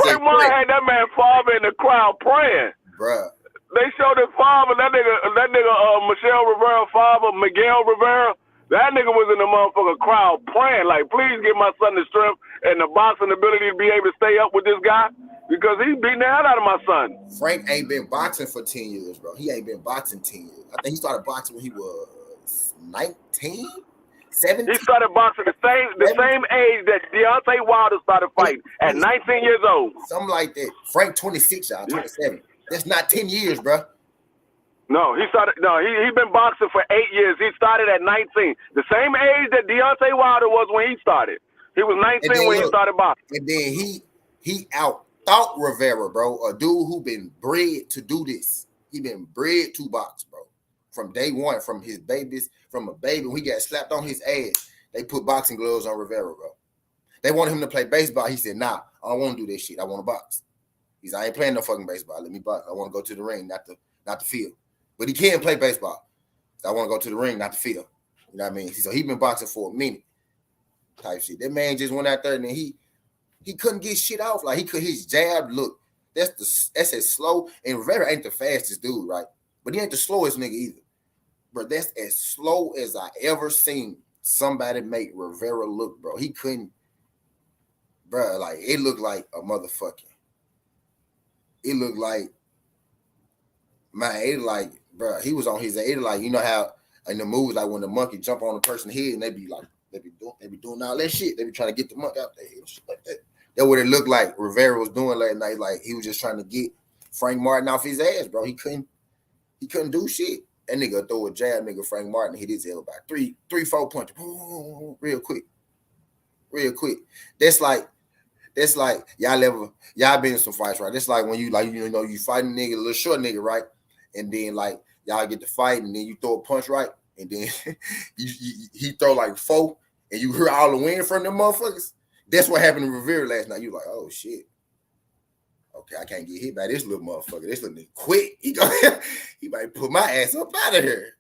Speaker 2: Frank Martin had that man father in the crowd praying.
Speaker 1: Bruh.
Speaker 2: They showed his father, that nigga Michelle Rivera father, Miguel Rivera, that nigga was in the motherfucking crowd praying, like, please give my son the strength and the boxing ability to be able to stay up with this guy because he's beating the hell out of my son.
Speaker 1: Frank ain't been boxing for 10 years, bro. He ain't been boxing 10 years. I think he started boxing when he was 19? 17?
Speaker 2: He started boxing the same age that Deontay Wilder started fighting at 19 years old.
Speaker 1: Something like that. Frank 26, y'all, 27. That's not 10 years, bro.
Speaker 2: No, he been boxing for 8 years. He started at 19. The same age that Deontay Wilder was when he started. He was 19 when he started boxing.
Speaker 1: And then he out-thought Rivera, bro. A dude who been bred to do this. He been bred to box, bro. From day one, from a baby, when he got slapped on his ass, they put boxing gloves on Rivera, bro. They wanted him to play baseball. He said, nah, I don't want to do this shit. I want to box. He said, I ain't playing no fucking baseball. Let me box. I want to go to the ring, not the field. But he can't play baseball. So I want to go to the ring, not the field. You know what I mean? So he been boxing for a minute type shit. That man just went out there and he couldn't get shit off. Like his jab looked That's as slow. And Rivera ain't the fastest dude, right? But he ain't the slowest nigga either. Bro, that's as slow as I ever seen somebody make Rivera look, bro. He couldn't, bro. Like it looked like a motherfucking. It looked like, man. It like, bro. He was on his. It like, you know how in the movies, like when the monkey jump on the person's head and they be doing all that shit. They be trying to get the monkey out there, shit like that. That's what it looked like Rivera was doing last night. Like he was just trying to get Frank Martin off his ass, bro. He couldn't do shit. That nigga throw a jab, nigga Frank Martin hit his elbow back. 4 punches. Real quick. That's like y'all been in some fights, right? That's like when you you fighting a nigga, a little short nigga, right? And then like y'all get to fight and then you throw a punch, right? And then he throw like 4 and you hear all the wind from them motherfuckers. That's what happened to Rivera last night. You like, oh shit. Okay, I can't get hit by this little motherfucker. This little nigga quick. He might put my ass up out of here.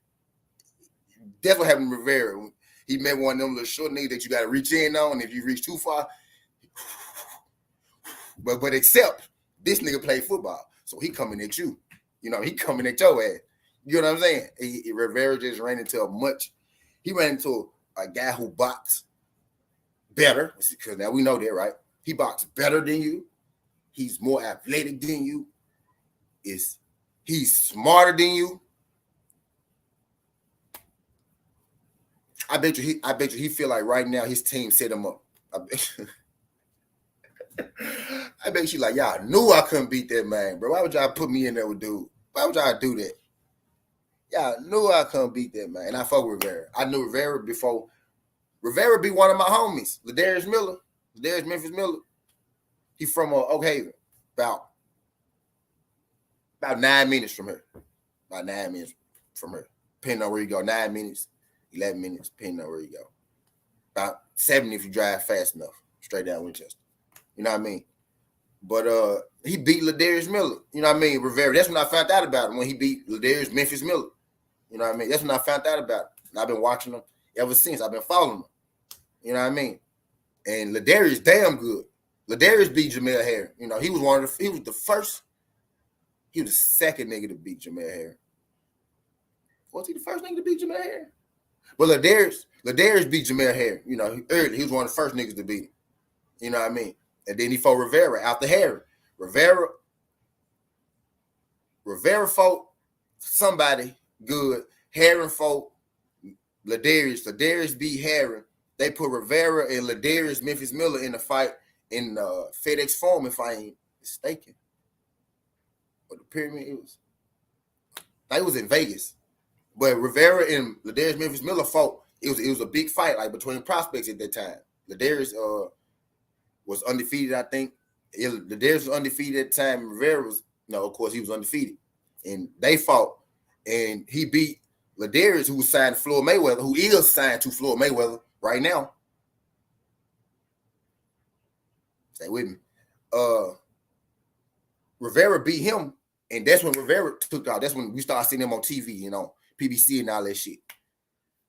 Speaker 1: That's what happened to Rivera. He met one of them little short niggas that you gotta reach in on. If you reach too far. But except this nigga played football. So he coming at you. You know, he coming at your ass. You know what I'm saying? Rivera just ran into he ran into a guy who boxed better, because now we know that, right? He boxed better than you. He's more athletic than you. He's smarter than you. I bet you he feel like right now his team set him up. I bet you like, y'all knew I couldn't beat that man, bro. Why would y'all put me in there with dude? Why would y'all do that? Y'all knew I couldn't beat that man. And I fuck with Rivera. I knew Rivera before. Rivera be one of my homies. Ladarius Memphis Miller. He from Oak Haven. About 9 minutes from here. About 9 minutes from here. Depending on where you go. 9 minutes, 11 minutes, depending on where you go. About 7 if you drive fast enough. Straight down Winchester. You know what I mean? But he beat Ladarius Miller. You know what I mean? Rivera. That's when I found out about him, when he beat Ladarius Memphis Miller. You know what I mean? That's when I found out about him. And I've been watching him ever since. I've been following him. You know what I mean? And Ladarius damn good. Ladarius beat Jamel Harris. You know, he was the second nigga to beat Jamel Harris. Was he the first nigga to beat Jamel Harris? But Ladarius beat Jamel Harris. You know, he was one of the first niggas to beat him. You know what I mean? And then he fought Rivera after Harris. Rivera fought somebody good. Harris fought Ladarius. Ladarius beat Harris. They put Rivera and Ladarius Memphis Miller in the fight in FedEx Forum, if I ain't mistaken. But the pyramid, it was in Vegas. But Rivera and Ladarius Memphis Miller fought. It was a big fight, like between prospects at that time. Ladarius was undefeated, I think. Ladarius was undefeated at the time. Rivera was, of course, he was undefeated. And they fought. And he beat Ladarius, who was signed to Floyd Mayweather, who is signed to Floyd Mayweather right now. Stay with me. Rivera beat him, and that's when Rivera took out. That's when we started seeing him on TV, PBC and all that shit.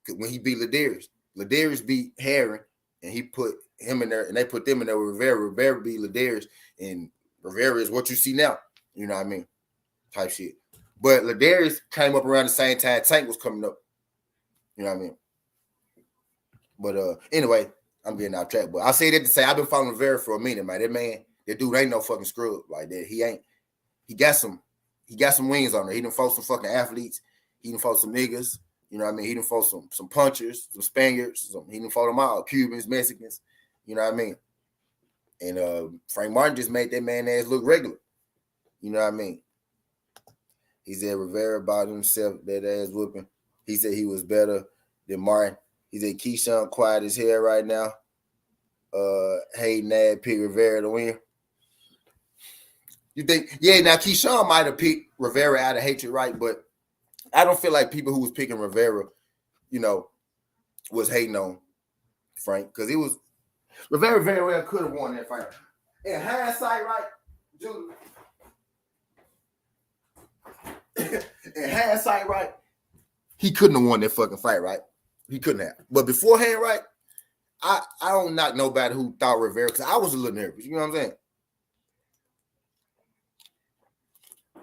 Speaker 1: Because when he beat Ladarius beat Harris, and he put him in there, and they put them in there with Rivera. Rivera beat Ladarius, and Rivera is what you see now. You know what I mean? Type shit. But Ladarius came up around the same time Tank was coming up. You know what I mean? But anyway, I'm getting off track. But I say that to say I've been following Rivera for a minute, man. That dude ain't no fucking scrub like that. He got some wings on there. He done fought some fucking athletes. He done fought some niggas. You know what I mean? He done fought some punchers, some Spaniards. He done fought them all. Cubans, Mexicans. You know what I mean? And Frank Martin just made that man ass look regular. You know what I mean? He said Rivera about himself, that ass whooping. He said he was better than Martin. He said Keyshawn quiet as hell right now. Hayden Nad picked Rivera to win. You think, now Keyshawn might have picked Rivera out of hatred, right? But I don't feel like people who was picking Rivera, was hating on Frank. Because Rivera very well could have won that fight. In hindsight, right, dude? In hindsight, right, he couldn't have won that fucking fight, right? He couldn't have. But beforehand, right, I don't knock nobody who thought Rivera, because I was a little nervous. You know what I'm saying?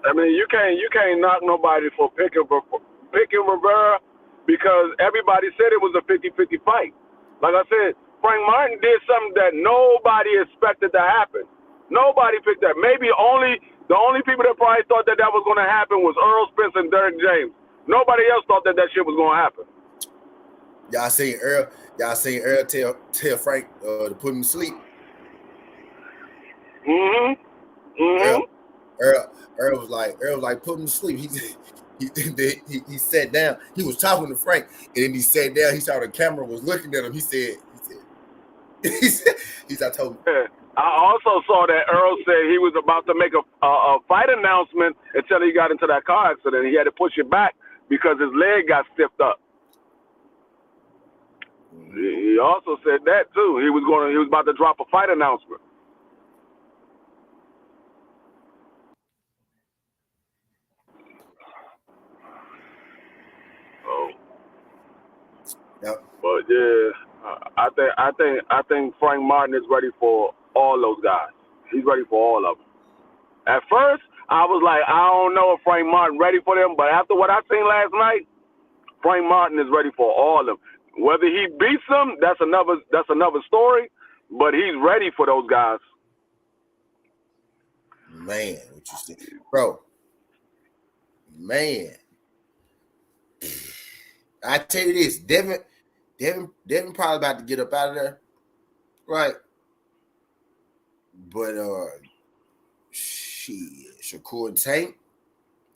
Speaker 2: I mean, you can't knock nobody for picking Rivera because everybody said it was a 50-50 fight. Like I said, Frank Martin did something that nobody expected to happen. Nobody picked that. Maybe the only people that probably thought that was going to happen was Earl Spence and Derrick James. Nobody else thought that shit was going to happen.
Speaker 1: Y'all seen Earl tell Frank to put him to sleep. Earl was like put him to sleep. He sat down. He was talking to Frank, and then he sat down. He saw the camera was looking at him. He said, I told him.
Speaker 2: Yeah. I also saw that Earl said he was about to make a fight announcement until he got into that car accident. He had to push it back because his leg got stiffed up. He also said that too. He was about to drop a fight announcement. Oh.
Speaker 1: Yep.
Speaker 2: But yeah, I think Frank Martin is ready for all those guys. He's ready for all of them. At first, I was like, I don't know if Frank Martin ready for them, but after what I seen last night, Frank Martin is ready for all of them. Whether he beats them, that's another story. But he's ready for those guys.
Speaker 1: Man, what you say, bro? Man, I tell you this, Devin probably about to get up out of there, right? But shit, Shakur and Tank,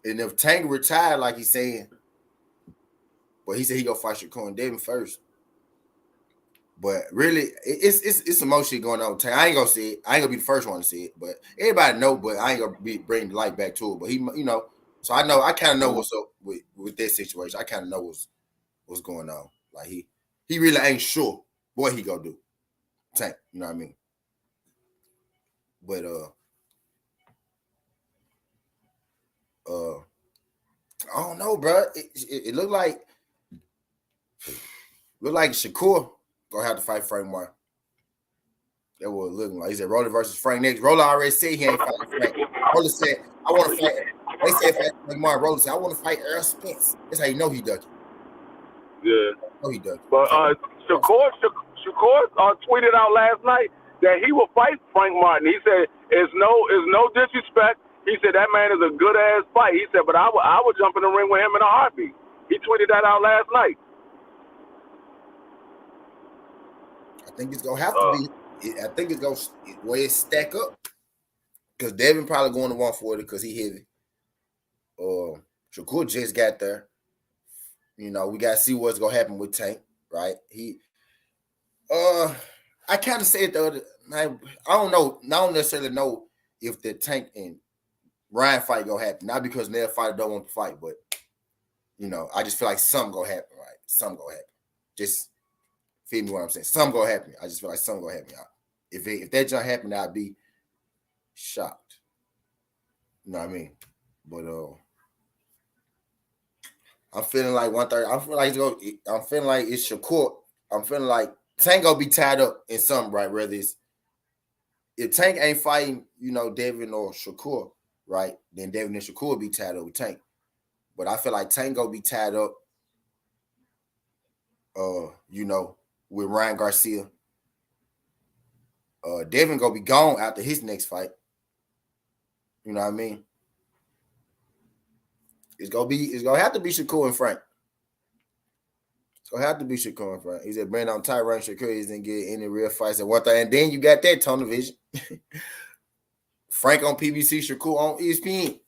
Speaker 1: and if Tank retired, like he's saying, but he said he gonna fight Shakur and Devin first. But really, it's some more shit going on. I ain't gonna say it. I ain't gonna be the first one to see it. But everybody know. But I ain't gonna be bringing the light back to it. But he, so I know. I kind of know what's up with this situation. I kind of know what's going on. Like he really ain't sure what he gonna do. Tank, you know what I mean? But I don't know, bro. It looked like Shakur gonna have to fight Frank Martin. That was looking like. He said Roller versus Frank next. Roller already said he ain't fighting Frank. Roller said, I want to fight. They said Frank Martin. Roller said, I want to fight Earl Spence. That's how you know he ducking.
Speaker 2: Yeah.
Speaker 1: Oh, he ducking.
Speaker 2: But Shakur tweeted out last night that he will fight Frank Martin. He said, "It's no disrespect." He said that man is a good ass fight. He said, but I would jump in the ring with him in a heartbeat. He tweeted that out last night.
Speaker 1: I think it's gonna have to be. I think it's gonna way it stack up because Devin probably going to 140 because he heavy. Shakur just got there. We gotta see what's gonna happen with Tank, right? I kind of said the other night. I don't know. I don't necessarily know if the Tank and Ryan fight gonna happen. Not because their fighter don't want to fight, but I just feel like something gonna happen, right? Something gonna happen. Just feel me what I'm saying. Something gonna happen. I just feel like something gonna happen. If that jump happened, I'd be shocked. You know what I mean? But I'm feeling like 130. I'm feeling like it's Shakur. I'm feeling like Tank gonna be tied up in something, right? Whether it's if Tank ain't fighting, Devin or Shakur, right? Then Devin and Shakur will be tied up with Tank. But I feel like Tank gonna be tied up, with Ryan Garcia. Devin gonna be gone after his next fight. You know what I mean? It's gonna have to be Shakur and Frank. It's gonna have to be Shakur and Frank. He said bring on Tyron Shakur. He didn't get any real fights at one thing. And then you got that tunnel vision. Frank on PBC, Shakur on ESPN.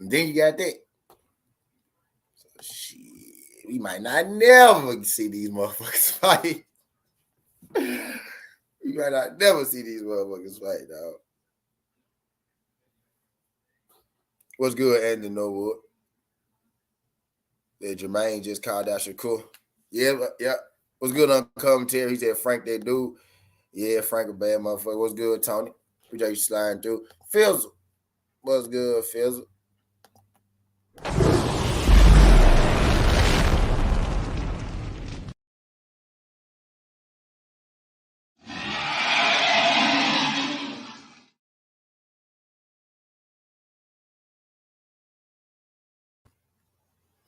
Speaker 1: And then you got that. So shit, we might not never see these motherfuckers fight. We might not never see these motherfuckers fight, dog. What's good, Andy Norwood? Yeah, Jermaine just called out Shakur. Yeah. What's good on commentary? He said Frank that dude. Yeah, Frank a bad motherfucker. What's good, Tony? Appreciate you sliding through. Fizzle. What's good, Fizzle?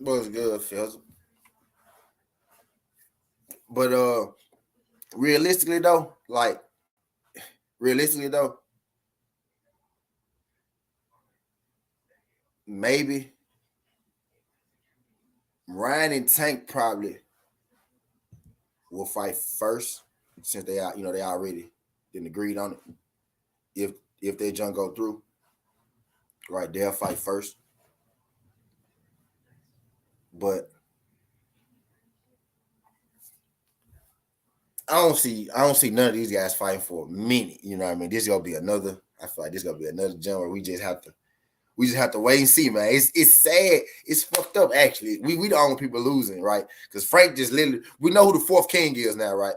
Speaker 1: Was good, Phil. But realistically though, maybe Ryan and Tank probably will fight first since they are, they already been agreed on it. If they junk go through, right, they'll fight first. But I don't see none of these guys fighting for a minute. You know what I mean? This is gonna be another. I feel like this is gonna be another jump where we just have to wait and see, man. It's sad. It's fucked up actually. We the only people losing, right? Because Frank just literally we know who the fourth king is now, right?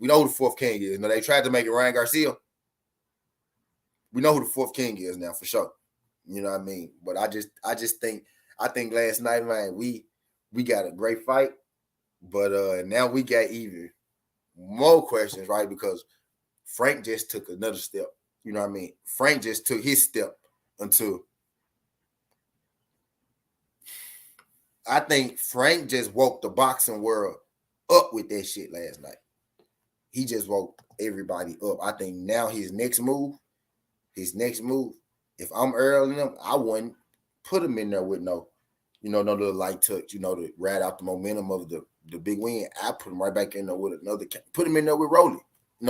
Speaker 1: We know who the fourth king is. They tried to make it Ryan Garcia. We know who the fourth king is now for sure. You know what I mean? But I think last night, man, we got a great fight, but now we got even more questions, right? Because Frank just took another step. You know what I mean? Frank just took his step until I think Frank just woke the boxing world up with that shit last night. He just woke everybody up. I think now his next move, if I'm Earl and them, I wouldn't put him in there with no little light touch, to ride out the momentum of the big win. I put him right back in there with another, put him in there with Rolly.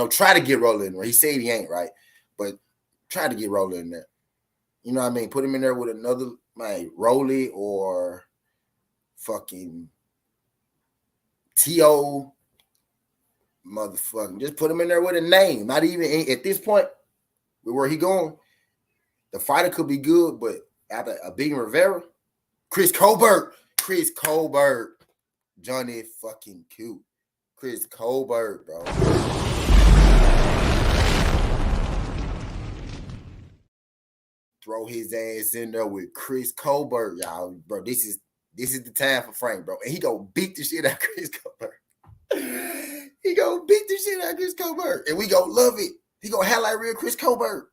Speaker 1: Try to get Rolly in there. He said he ain't, right? But try to get Rolly in there. You know what I mean? Put him in there with another, man, Rolly or fucking T.O. motherfucking. Just put him in there with a name. Not even at this point, where he going, the fighter could be good, but after a beating Rivera, Chris Colbert, Johnny fucking cute. Chris Colbert, bro. Throw his ass in there with Chris Colbert, y'all, bro. This is the time for Frank, bro. And he gonna beat the shit out of Chris Colbert. He gonna beat the shit out of Chris Colbert. And we gonna love it. He gonna have like real Chris Colbert.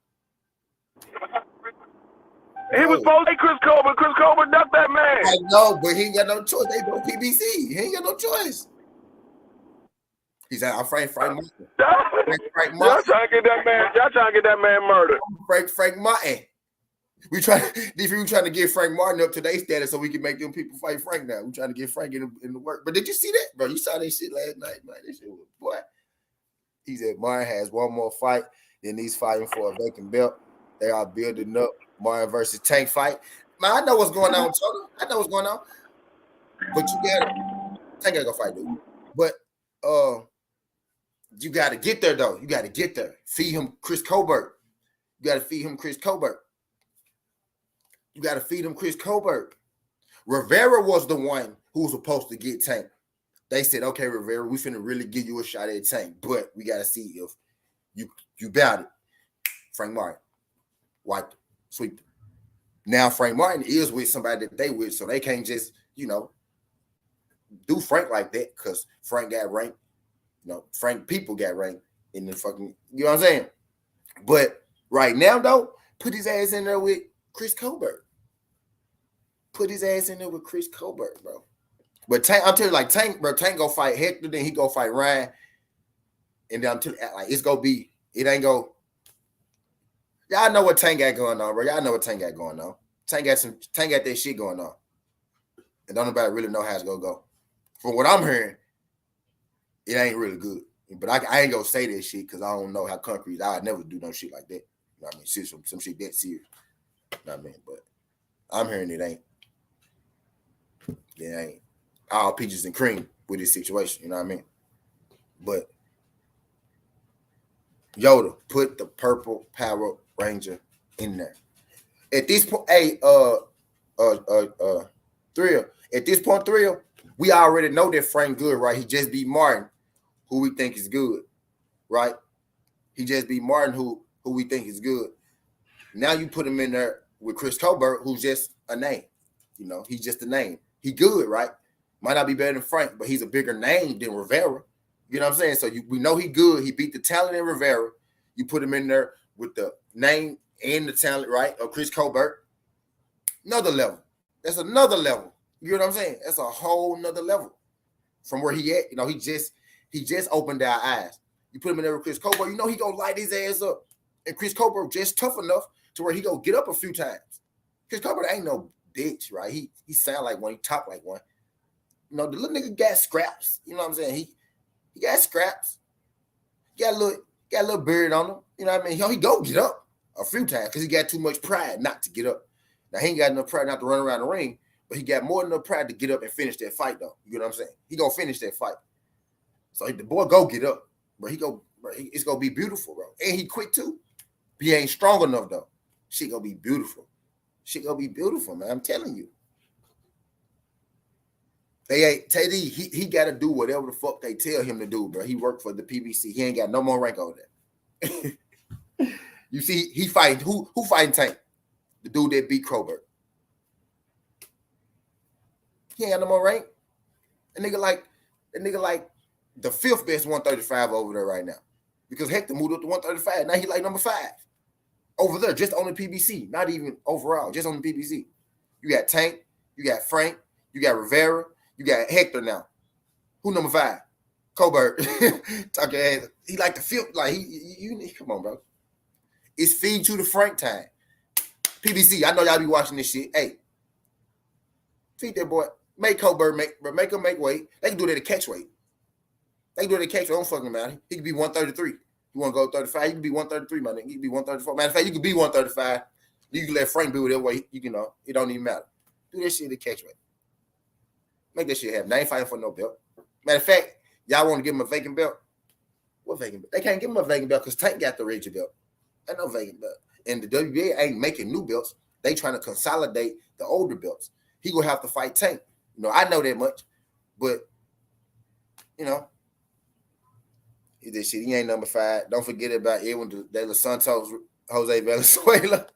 Speaker 2: He was supposed to be Chris Colbert. Chris Colbert ducked that man.
Speaker 1: I know, but he ain't got no choice. They both PBC. He ain't got no choice. He's like, I'm Frank Martin.
Speaker 2: Y'all trying to get that man murdered.
Speaker 1: Frank Martin. We trying to get Frank Martin up to their status so we can make them people fight Frank now. We trying to get Frank in the work. But did you see that, bro? You saw that shit last night, man. This shit was, boy. He said Martin has one more fight. Then he's fighting for a vacant belt. They are building up Martin versus Tank fight. Man, I know what's going on, Tony. I know what's going on. But you got it. Tank ain't gonna fight, dude. But you got to get there, though. You got to get there. Feed him Chris Colbert. You got to feed him Chris Colbert. Rivera was the one who was supposed to get Tank. They said, okay, Rivera, we finna really give you a shot at Tank, but we got to see if you bout it. Frank Martin. Wipe it. Sweep it. Now Frank Martin is with somebody that they with, so they can't just, do Frank like that because Frank got ranked. Frank people got ranked in the fucking, you know what I'm saying? But right now, though, put his ass in there with Chris Colbert. Bro. But Tank, I'm telling you, like Tank, bro, Tank go fight Hector, then he go fight Ryan. And then I'm telling you, like, it's gonna be, it ain't go. Y'all know what Tank got going on, bro. Y'all know what Tank got going on. Tank got that shit going on. And don't nobody really know how it's gonna go. From what I'm hearing, it ain't really good. But I ain't gonna say that shit because I don't know how concrete. I'd never do no shit like that. You know what I mean? Some shit that serious. You know what I mean? But I'm hearing it ain't all peaches and cream with this situation. You know what I mean? But Yoda, put the purple Power Ranger in there. At this point, Thrill. At this point, Thrill, we already know that Frank good, right? He just beat Martin, who we think is good, right? He just beat Martin, who we think is good. Now you put him in there with Chris Colbert, who's just a name. He's just a name. He good, right? Might not be better than Frank, but he's a bigger name than Rivera. You know what I'm saying? So we know he good. He beat the talent in Rivera. You put him in there with the name and the talent, right, of Chris Colbert. Another level. That's another level. You know what I'm saying? That's a whole nother level from where he at. You know, he just opened our eyes. You put him in there with Chris Colbert, you know he gonna light his ass up. And Chris Colbert just tough enough to where he gonna get up a few times. Chris Colbert ain't no bitch, right? He sound like one, he talk like one. You know, the little nigga got scraps. You know what I'm saying? He got scraps. He got a little beard on him. You know what I mean? He go get up a few times because he got too much pride not to get up. Now he ain't got enough pride not to run around the ring, but he got more than enough pride to get up and finish that fight, though. You know what I'm saying? He gonna finish that fight. So the boy go get up, bro. It's gonna be beautiful, bro. And he quick too. He ain't strong enough though. Shit gonna be beautiful. Shit gonna be beautiful, man. I'm telling you. They ain't Teddy. He got to do whatever the fuck they tell him to do, bro. He worked for the PBC. He ain't got no more rank on that. You see, he fighting who fighting Tank? The dude that beat Crowberg. He ain't got no more rank. That nigga like the fifth best 135 over there right now. Because Hector moved up to 135. Now he like number 5. Over there, just on the PBC. Not even overall, just on the PBC. You got Tank, you got Frank, you got Rivera, you got Hector now. Who number 5? Colbert. Talk your ass. He like the fifth. Like you come on, bro. It's feed to the Frank time. PBC, I know y'all be watching this shit. Hey, feed that boy. Make Colbert make him make weight. They can do that at catch weight. They can do it at catch weight. Don't fucking matter. He could be 133. You want to go 35? You can be 133, my nigga. You can be 134. Matter of fact, you can be 135. You can let Frank be whatever way. You know, it don't even matter. Do that shit at catch weight. Make that shit happen. They ain't fighting for no belt. Matter of fact, y'all want to give him a vacant belt? What vacant belt? They can't give him a vacant belt because Tank got the region belt. Ain't no vacant belt. And the WBA ain't making new belts. They trying to consolidate the older belts. He gonna have to fight Tank. You know, I know that much, but you know, this shit. He ain't number 5. Don't forget about Edwin De Los Santos, Jose Valenzuela.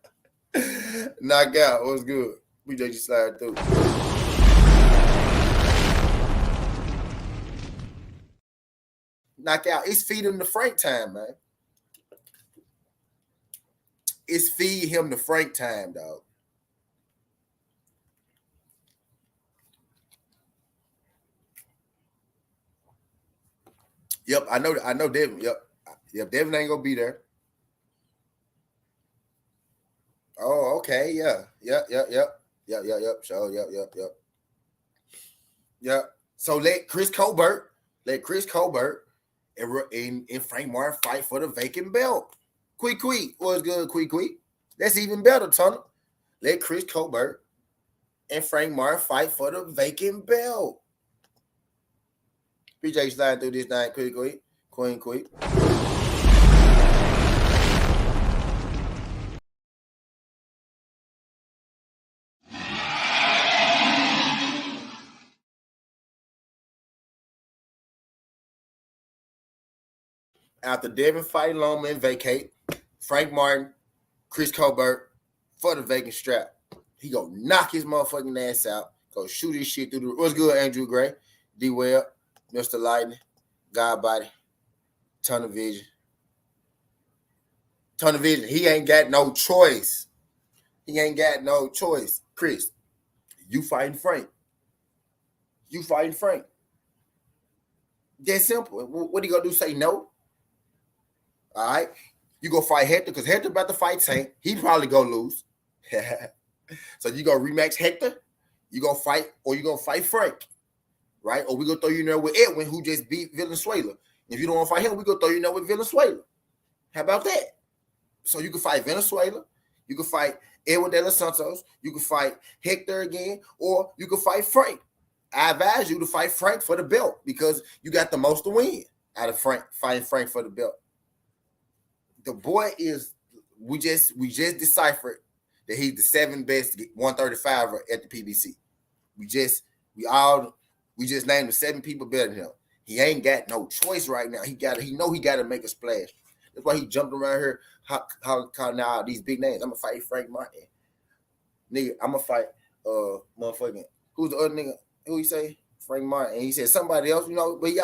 Speaker 1: Knockout. What's good? We just slide through. Knockout. It's feed him the Frank time, man. It's feed him the Frank time, dog. Yep, I know Devin. Yep, Devin ain't gonna be there. Oh, okay, yeah. Yep. So, yep. So let Chris Colbert and Frank Martin fight for the vacant belt. Quick, what's good, quick. That's even better, Tunnel. Let Chris Colbert and Frank Martin fight for the vacant belt. Appreciate you sliding through this night, quick. Queen. After Devin fighting Loma and vacate, Frank Martin, Chris Colbert for the vacant strap. He go knock his motherfucking ass out. Go shoot his shit through the. What's good, Andrew Gray? D Webb, Mr. Lightning, God Body, Ton of Vision. He ain't got no choice. Chris, you fighting Frank. That simple. What he gonna do? Say no? All right. You go fight Hector because Hector about to fight Tank. He probably gonna lose. So you gonna rematch Hector? You gonna fight Frank, right? Or we gonna throw you in there with Edwin, who just beat Valenzuela. If you don't want to fight him, we gonna throw you in there with Valenzuela. How about that? So you can fight Venezuela, you can fight Edwin De Los Santos, you can fight Hector again, or you can fight Frank. I advise you to fight Frank for the belt because you got the most to win out of fighting Frank for the belt. The boy is, we just deciphered that he's the 7th best 135er at the PBC. We just named the 7 people better than him. He ain't got no choice right now. He got to make a splash. That's why he jumped around here calling out these big names. I'm gonna fight Frank Martin. Nigga, I'm gonna fight motherfucking who's the other nigga? Who he say? Frank Martin. And he said somebody else, you know, but he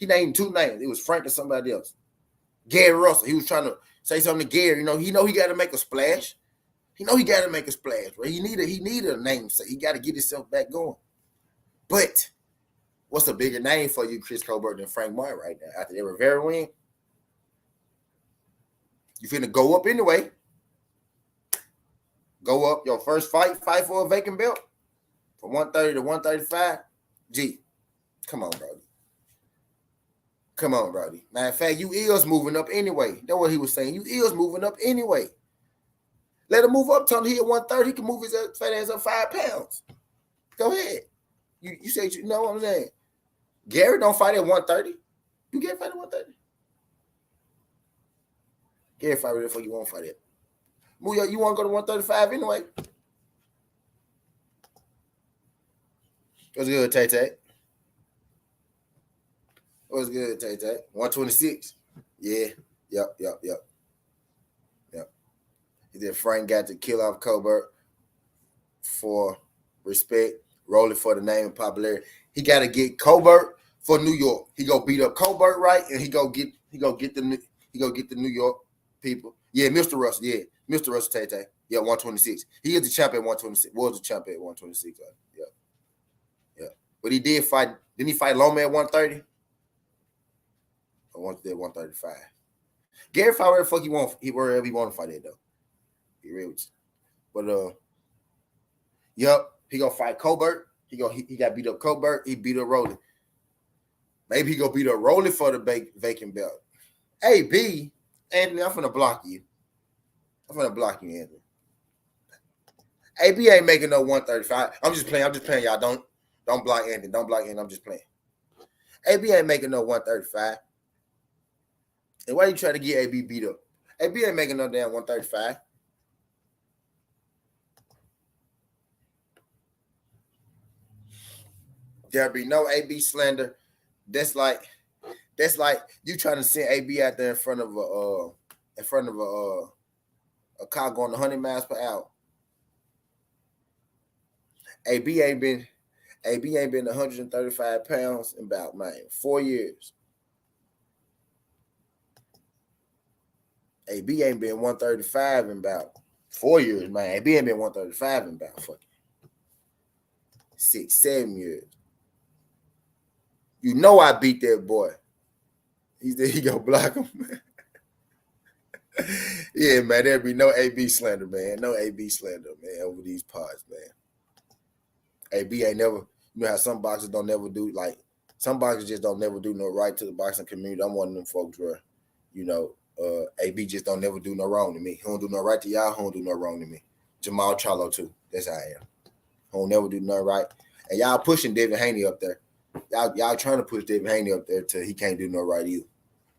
Speaker 1: named 2 names. It was Frank and somebody else. Gary Russell. He was trying to say something to Gary. You know he got to make a splash. He know he got to make a splash, bro. He needed a name, so he got to get himself back going. But what's a bigger name for you, Chris Colbert, than Frank Martin right now? After the Rivera win, you finna go up anyway. Go up your first fight for a vacant belt from 130 to 135. Gee, come on, Brody. Come on, Brody. Matter of fact, you is moving up anyway. That's what he was saying. You is moving up anyway. Let him move up. Tell him he at 130. He can move his fat ass up 5 pounds. Go ahead. You say you know what I'm saying. Gary don't fight at 130. You Gary fight at 130. Gary fight whatever the fuck you want to fight at. You want to go to 135 anyway. What's good, Tay-Tay? What's good, Tay-Tay? 126. Yeah. Yep. He said Frank got to kill off Colbert for respect, rolling for the name and popularity. He got to get Colbert for New York. He go beat up Colbert, right? And he go get the New York people. Yeah, Mr. Russell. Yeah, Mr. Russell Tay-Tay. Yeah, 126. He is the champion at 126. Was the champion at 126. Yeah. But he did fight. Didn't he fight Loma at 130? Or 135. Gary fight wherever the fuck he want. Wherever he want to fight at though. Be real with you. But yep, he gonna fight Colbert. He got beat up Colbert. He beat up Rolling. Maybe he gonna beat up Rolling for the vacant belt. Hey, B, Anthony, I'm finna block you. Anthony. AB ain't making no 135. I'm just playing, y'all. Don't block Anthony. I'm just playing. AB ain't making no 135. And why you try to get AB beat up? AB ain't making no damn 135. There'll be no AB slander. That's like you trying to send AB out there in front of a car going 100 miles per hour. AB ain't been 135 pounds in about 4 years. AB ain't been 135 in about 4 years, man. AB ain't been 135 in about fucking 6-7 years. You know I beat that boy. He said he gonna block him. Yeah, man, there'll be no AB slander, man. No AB slander, man, over these pods, man. AB ain't never, you know how some boxers don't never do, like, some boxers just don't never do no right to the boxing community. I'm one of them folks where, you know, AB just don't never do no wrong to me. He don't do no right to y'all. He don't do no wrong to me. Jamal Charlo, too. That's how I am. He don't never do no right. And y'all pushing Devin Haney up there. Y'all trying to push Devin Haney up there till he can't do no right either.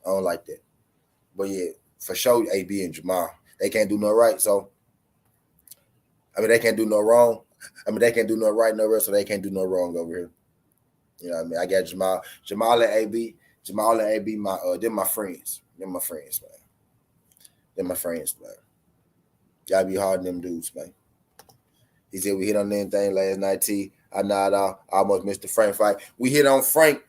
Speaker 1: I don't like that. But yeah, for sure, AB and Jamal, they can't do no right. So, I mean, they can't do no wrong. I mean, they can't do no right nowhere, so they can't do no wrong over here. You know what I mean? I got Jamal and AB, they're my friends. They're my friends, man. Y'all be hard on them dudes, man. He said we hit on anything last night, T. I nod off. I almost missed the Frank fight. We hit on Frank,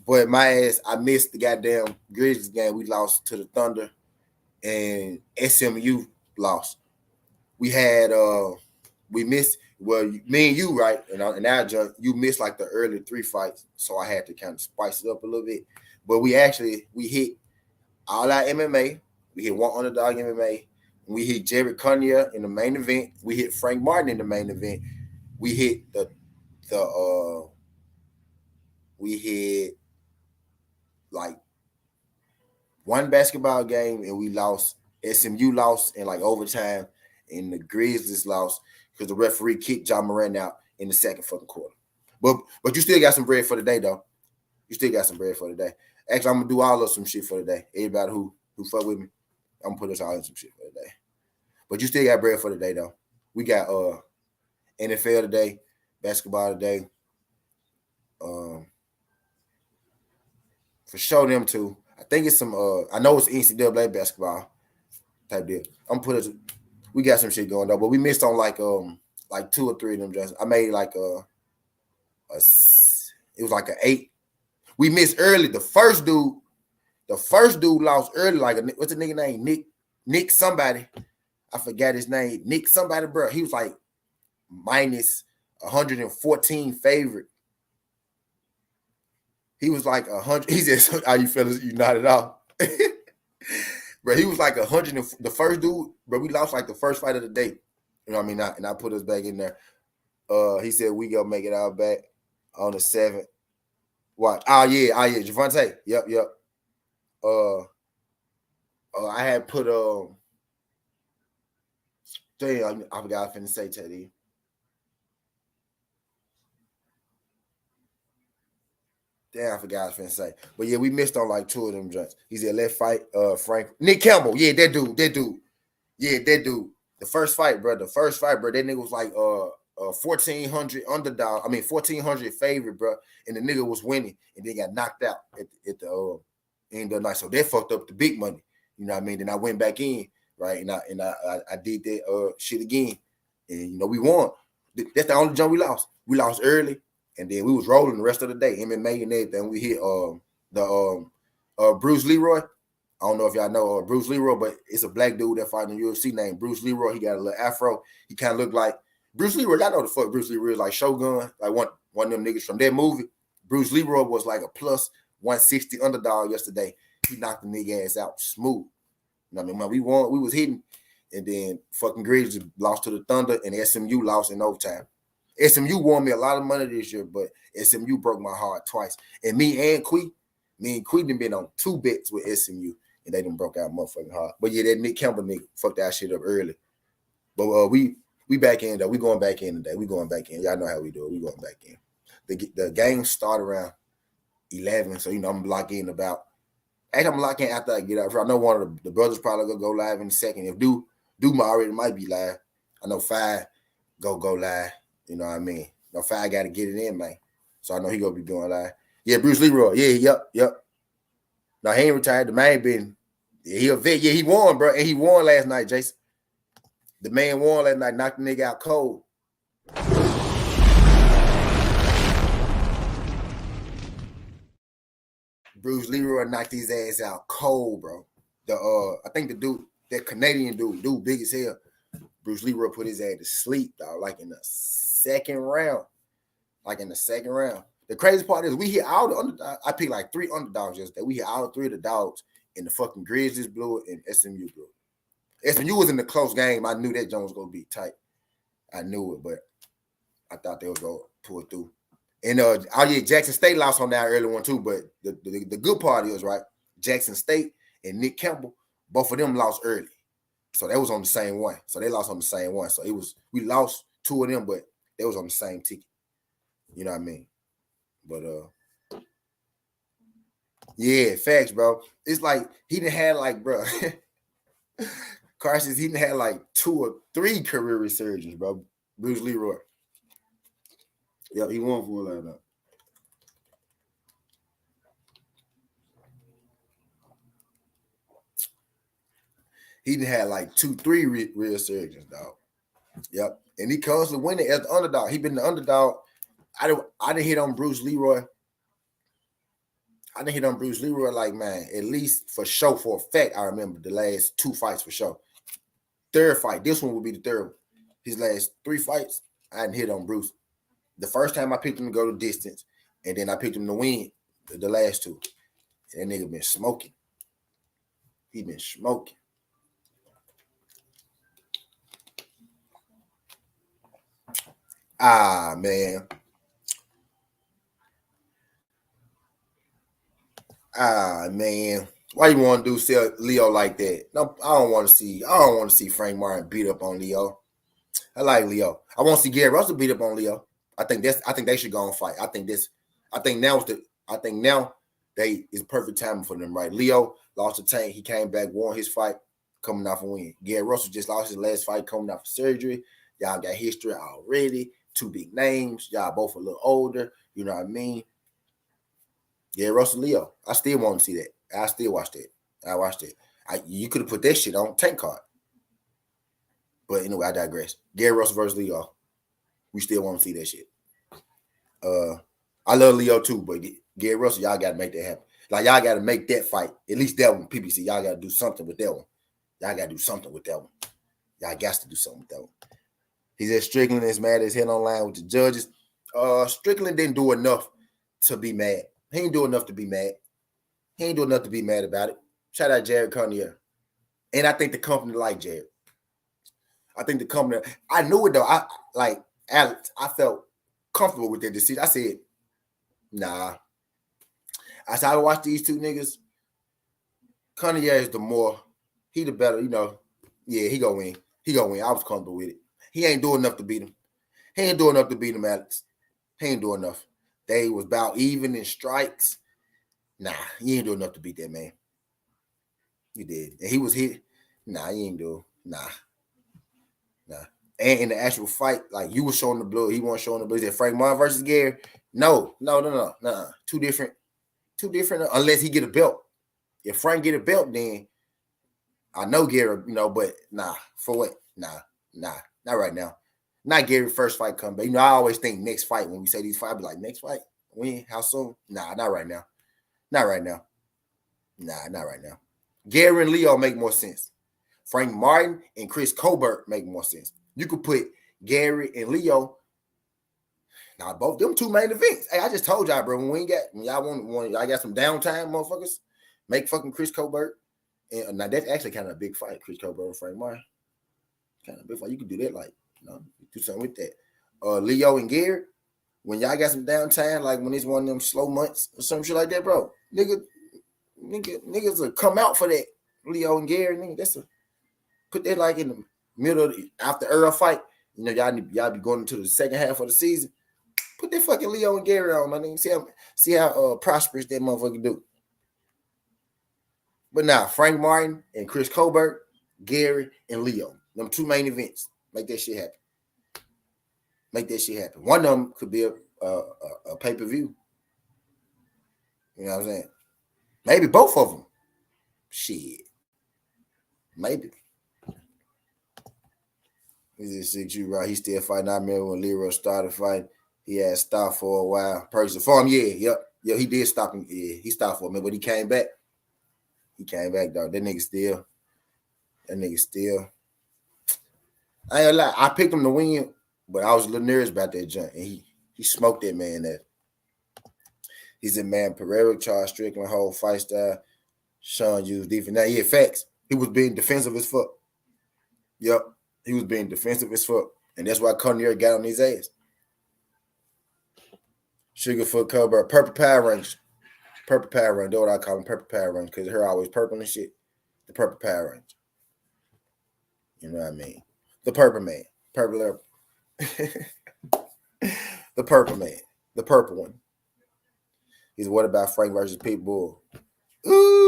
Speaker 1: but my ass, I missed the goddamn Grizzlies game. We lost to the Thunder, and SMU lost. We had we missed. Well, me and you, right? And our judge, you missed like the early 3 fights, so I had to kind of spice it up a little bit. But we hit all our MMA. We hit one underdog MMA. We hit Jared Cunningham in the main event. We hit Frank Martin in the main event. We hit we hit like one basketball game, and we lost. SMU lost in like overtime, and the Grizzlies lost because the referee kicked John Moran out in the second fucking quarter. But you still got some bread for the day, though. You still got some bread for the day. Actually, I'm gonna do all of some shit for the day. Everybody who fuck with me, I'm gonna put us all in some shit for the day. But you still got bread for the day, though. We got NFL today, basketball today. For sure them two. I think it's some I know it's NCAA basketball type deal. I'm put it. We got some shit going though, but we missed on like 2 or 3 of them. Just I made like it was like an 8. We missed early. The first dude lost early. Like what's the nigga name? Nick somebody. I forgot his name. Nick somebody, bro. He was like minus 114 favorite. He was like 100. He said, "How you fellas? You nodded off." Bro, he was like 100. The first dude, bro, we lost like the first fight of the day. You know what I mean? And I put us back in there. He said we gonna make it out back on the 7th. What? Oh yeah, Javante. Yep. I had put damn, I forgot I finna say Teddy. Damn, I forgot I was finna say. But yeah, we missed on like 2 of them joints. He said, let's fight Frank. Nick Campbell. Yeah, that dude. Yeah, that dude. The first fight, bro. That nigga was like 1,400 underdog. I mean 1,400 favorite, bro. And the nigga was winning and then got knocked out at the end of the night. So that fucked up the big money. You know what I mean? Then I went back in, right? And I did that shit again. And you know, we won. That's the only jump we lost. We lost early. And then we was rolling the rest of the day, MMA and everything. We hit Bruce Leroy. I don't know if y'all know Bruce Leroy, but it's a black dude that fighting in the UFC named Bruce Leroy. He got a little afro. He kind of looked like Bruce Leroy. Y'all know the fuck Bruce Leroy is, like Shogun, like one of them niggas from that movie. Bruce Leroy was like a plus 160 underdog yesterday. He knocked the nigga ass out smooth. You know what I mean? When we won, we was hitting, and then fucking Grizzlies lost to the Thunder, and SMU lost in overtime. SMU won me a lot of money this year, but SMU broke my heart twice. And me and Quee done been on 2 bets with SMU, and they done broke out motherfucking hard. But yeah, that Nick Campbell nigga fucked that shit up early. But we back in though. We going back in today. We going back in. Y'all know how we do it. We going back in. The game start around 11, so you know I'm locked in about. I'm locked in after I get out. I know one of the brothers probably gonna go live in a second. If Duke already might be live. I know 5 go live. You know what I mean? No, 5 got to get it in, man. So I know he gonna be doing live. Yeah, Bruce Leroy. Yeah, yep. No, he ain't retired. The man been. Yeah, he a vet. Yeah, he won, bro, and he won last night, Jason. The man won last night, knocked the nigga out cold. Bruce Leroy knocked his ass out cold, bro. I think the dude, that Canadian dude big as hell. Bruce Leroy put his ass to sleep, dog, like in the second round. The crazy part is we hit all the underdogs. I picked like 3 underdogs yesterday. We hit all 3 of the dogs, and the fucking Grizzlies blew it and SMU blew it. SMU was in the close game. I knew that Jones was gonna be tight. I knew it, but I thought they would go pull it through. And Jackson State lost on that early one too. But the good part is, right, Jackson State and Nick Campbell, both of them lost early. So they was on the same one. So they lost on the same one. So we lost 2 of them, but they was on the same ticket. You know what I mean? But yeah, facts, bro. It's like he didn't have like, bro. Carson, he didn't have like 2 or 3 career resurgences, bro. Bruce Leroy. Yep, he won for a lot. He done had like 2, 3 real surgeons, dog. Yep. And he constantly winning as the underdog. He been the underdog. I didn't hit on Bruce Leroy. Like, man, at least for show, for a fact, I remember the last 2 fights for show. 3rd fight, this one will be the 3rd. His last 3 fights, I didn't hit on Bruce. The first time I picked him to go to distance, and then I picked him to win the last 2. And that nigga been smoking. He been smoking. Ah, man. Why you want to do Leo like that? No, I don't want to see Frank Martin beat up on Leo. I like Leo. I want to see Gary Russell beat up on Leo. I think they should go and fight. I think now they is perfect timing for them, right? Leo lost the tank. He came back, won his fight, coming off a win. Gary Russell just lost his last fight, coming off of surgery. Y'all got history already. 2 big names. Y'all both a little older. You know what I mean? Gary Russell, Leo. I still want to see that. I still watched it. I watched it. You could have put that shit on tank card. But anyway, I digress. Gary Russell versus Leo. We still want to see that shit. I love Leo too, but Gary Russell, y'all got to make that happen. Like, y'all got to make that fight. At least that one, PPC. Y'all got to do something with that one. Y'all got to do something though. He said Strickland is mad as hell online with the judges. Strickland didn't do enough to be mad. He ain't do enough to be mad. He ain't do enough to be mad about it. Shout out Jared Connier. And I think the company liked Jared. I think the company, I knew it though. I like Alex, I felt comfortable with their decision. I said, nah. I said, I watch these two niggas. Connier is the more, he the better, Yeah, he gonna win. He gonna win. I was comfortable with it. He ain't doing enough to beat him. He ain't doing enough to beat him, Alex. He ain't doing enough. They was about even in strikes. Nah, he ain't doing enough to beat that man. He did. And he was hit. Nah, he ain't doing. Nah. And in the actual fight, like you were showing the blood, he wasn't showing the blood. Is it Frank Martin versus Gary? No. Two different, unless he get a belt. If Frank get a belt, then I know Gary, but nah, for what? Nah, not right now. Not Gary's first fight come back. I always think next fight when we say these fights, I be like, next fight? When? How soon? Nah, not right now. Not right now. Nah, not right now. Gary and Leo make more sense. Frank Martin and Chris Colbert make more sense. You could put Gary and Leo. Now, both them two main events. Hey, I just told y'all, bro, when y'all want y'all got some downtime, motherfuckers, make fucking Chris Colbert. And now that's actually kind of a big fight, Chris Colbert and Frank Martin. Kind of a big fight. You could do that, like, do something with that. Leo and Gary, when y'all got some downtime, like when it's one of them slow months or some shit like that, bro, niggas will come out for that. Leo and Gary, nigga, put that like in the middle of after Earl fight. Y'all be going into the second half of the season. Put that fucking Leo and Gary on, my nigga. See how prosperous that motherfucker do. But now, Frank Martin and Chris Colbert, Gary and Leo. Them two main events. Make that shit happen. One of them could be a pay-per-view. You know what I'm saying? Maybe both of them. Shit. Maybe. He's 6'2", right? He still fighting. I remember when Leroy started fighting, he had stopped for a while. Person for him, yeah, he did stop him. Yeah, he stopped for a minute, but he came back. Dog. That nigga still. I ain't gonna lie. I picked him to win, but I was a little nervous about that jump. And he smoked that man there. He said, man, Pereira charged Strickland whole fight style. Sean used defense. Now, yeah, facts. He was being defensive as fuck. Yep. He was being defensive as fuck. And that's why Connier got on his ass. Sugarfoot Colbert, purple Power Rangers. Purple Power Ranger. That's what I call him, purple Power Ranger, because her always purple and shit. The purple Power Ranger. You know what I mean? The purple man. Purple. The purple man. The purple one. He's what about Frank versus Pitbull? Ooh.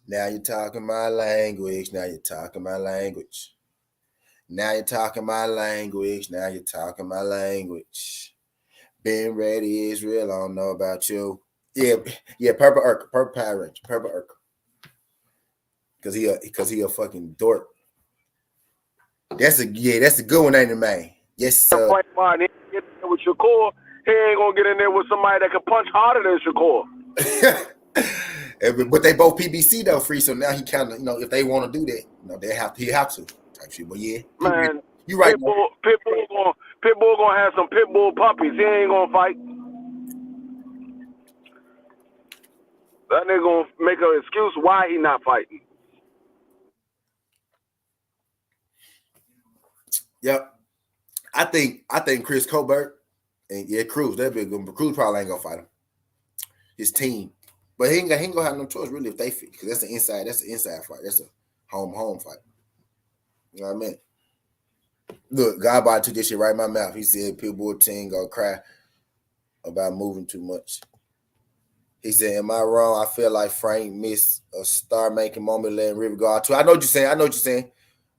Speaker 1: Now you're talking my language. Been ready, Israel. I don't know about you. Yeah, Purple Urkel, Purple Power Ranger, Purple Urkel. Because he a fucking dork. That's a good one, ain't it, man? Yes, sir.
Speaker 2: Frank Martin, he get in there with Shakur. He ain't gonna get in there with somebody that can punch harder than Shakur.
Speaker 1: But they both PBC though, free. So now he kind of, if they want to do that, he have to type shit. But yeah,
Speaker 2: man,
Speaker 1: you right.
Speaker 2: Pitbull gonna have some Pitbull puppies. He ain't gonna fight. That nigga gonna make an excuse why he not fighting.
Speaker 1: Yep. I think Chris Colbert and Cruz, that'd be a good. Cruz probably ain't gonna fight him. His team. But he ain't gonna have no choice really if they fit, because that's an inside fight. That's a home fight. You know what I mean? Look, Godbody took this shit right in my mouth. He said Pitbull team gonna cry about moving too much. He said, am I wrong? I feel like Frank missed a star-making moment letting River go out too. I know what you're saying.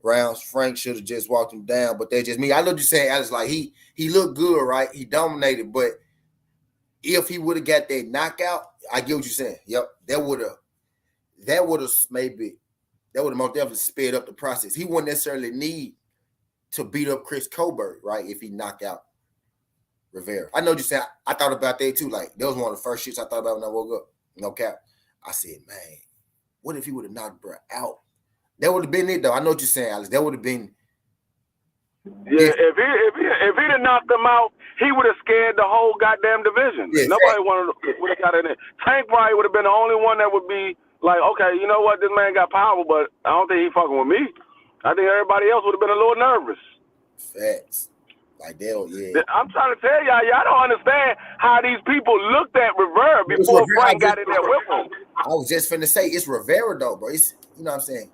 Speaker 1: Rounds, Frank should have just walked him down, but that's just me. I know what you're saying, Alex. Like, he looked good, right? He dominated, but if he would have got that knockout, I get what you're saying. Yep, that would have most definitely sped up the process. He wouldn't necessarily need to beat up Chris Colbert, right? If he knocked out Rivera. I know what you said. I thought about that too. Like, that was one of the first shits I thought about when I woke up. No cap. I said, man, what if he would have knocked bro out? That would have been it, though. I know what you're saying, Alex. That would have been.
Speaker 2: Yeah, if he'd have knocked him out, he would have scared the whole goddamn division.
Speaker 1: Yeah,
Speaker 2: Nobody would have got in there. Tank probably would have been the only one that would be like, okay, you know what, this man got power, but I don't think he fucking with me. I think everybody else would have been a little nervous.
Speaker 1: Facts. Like that, yeah.
Speaker 2: I'm trying to tell y'all don't understand how these people looked at Rivera before Frank got in there with him.
Speaker 1: I was just finna say, it's Rivera, though, bro. It's, you know what I'm saying?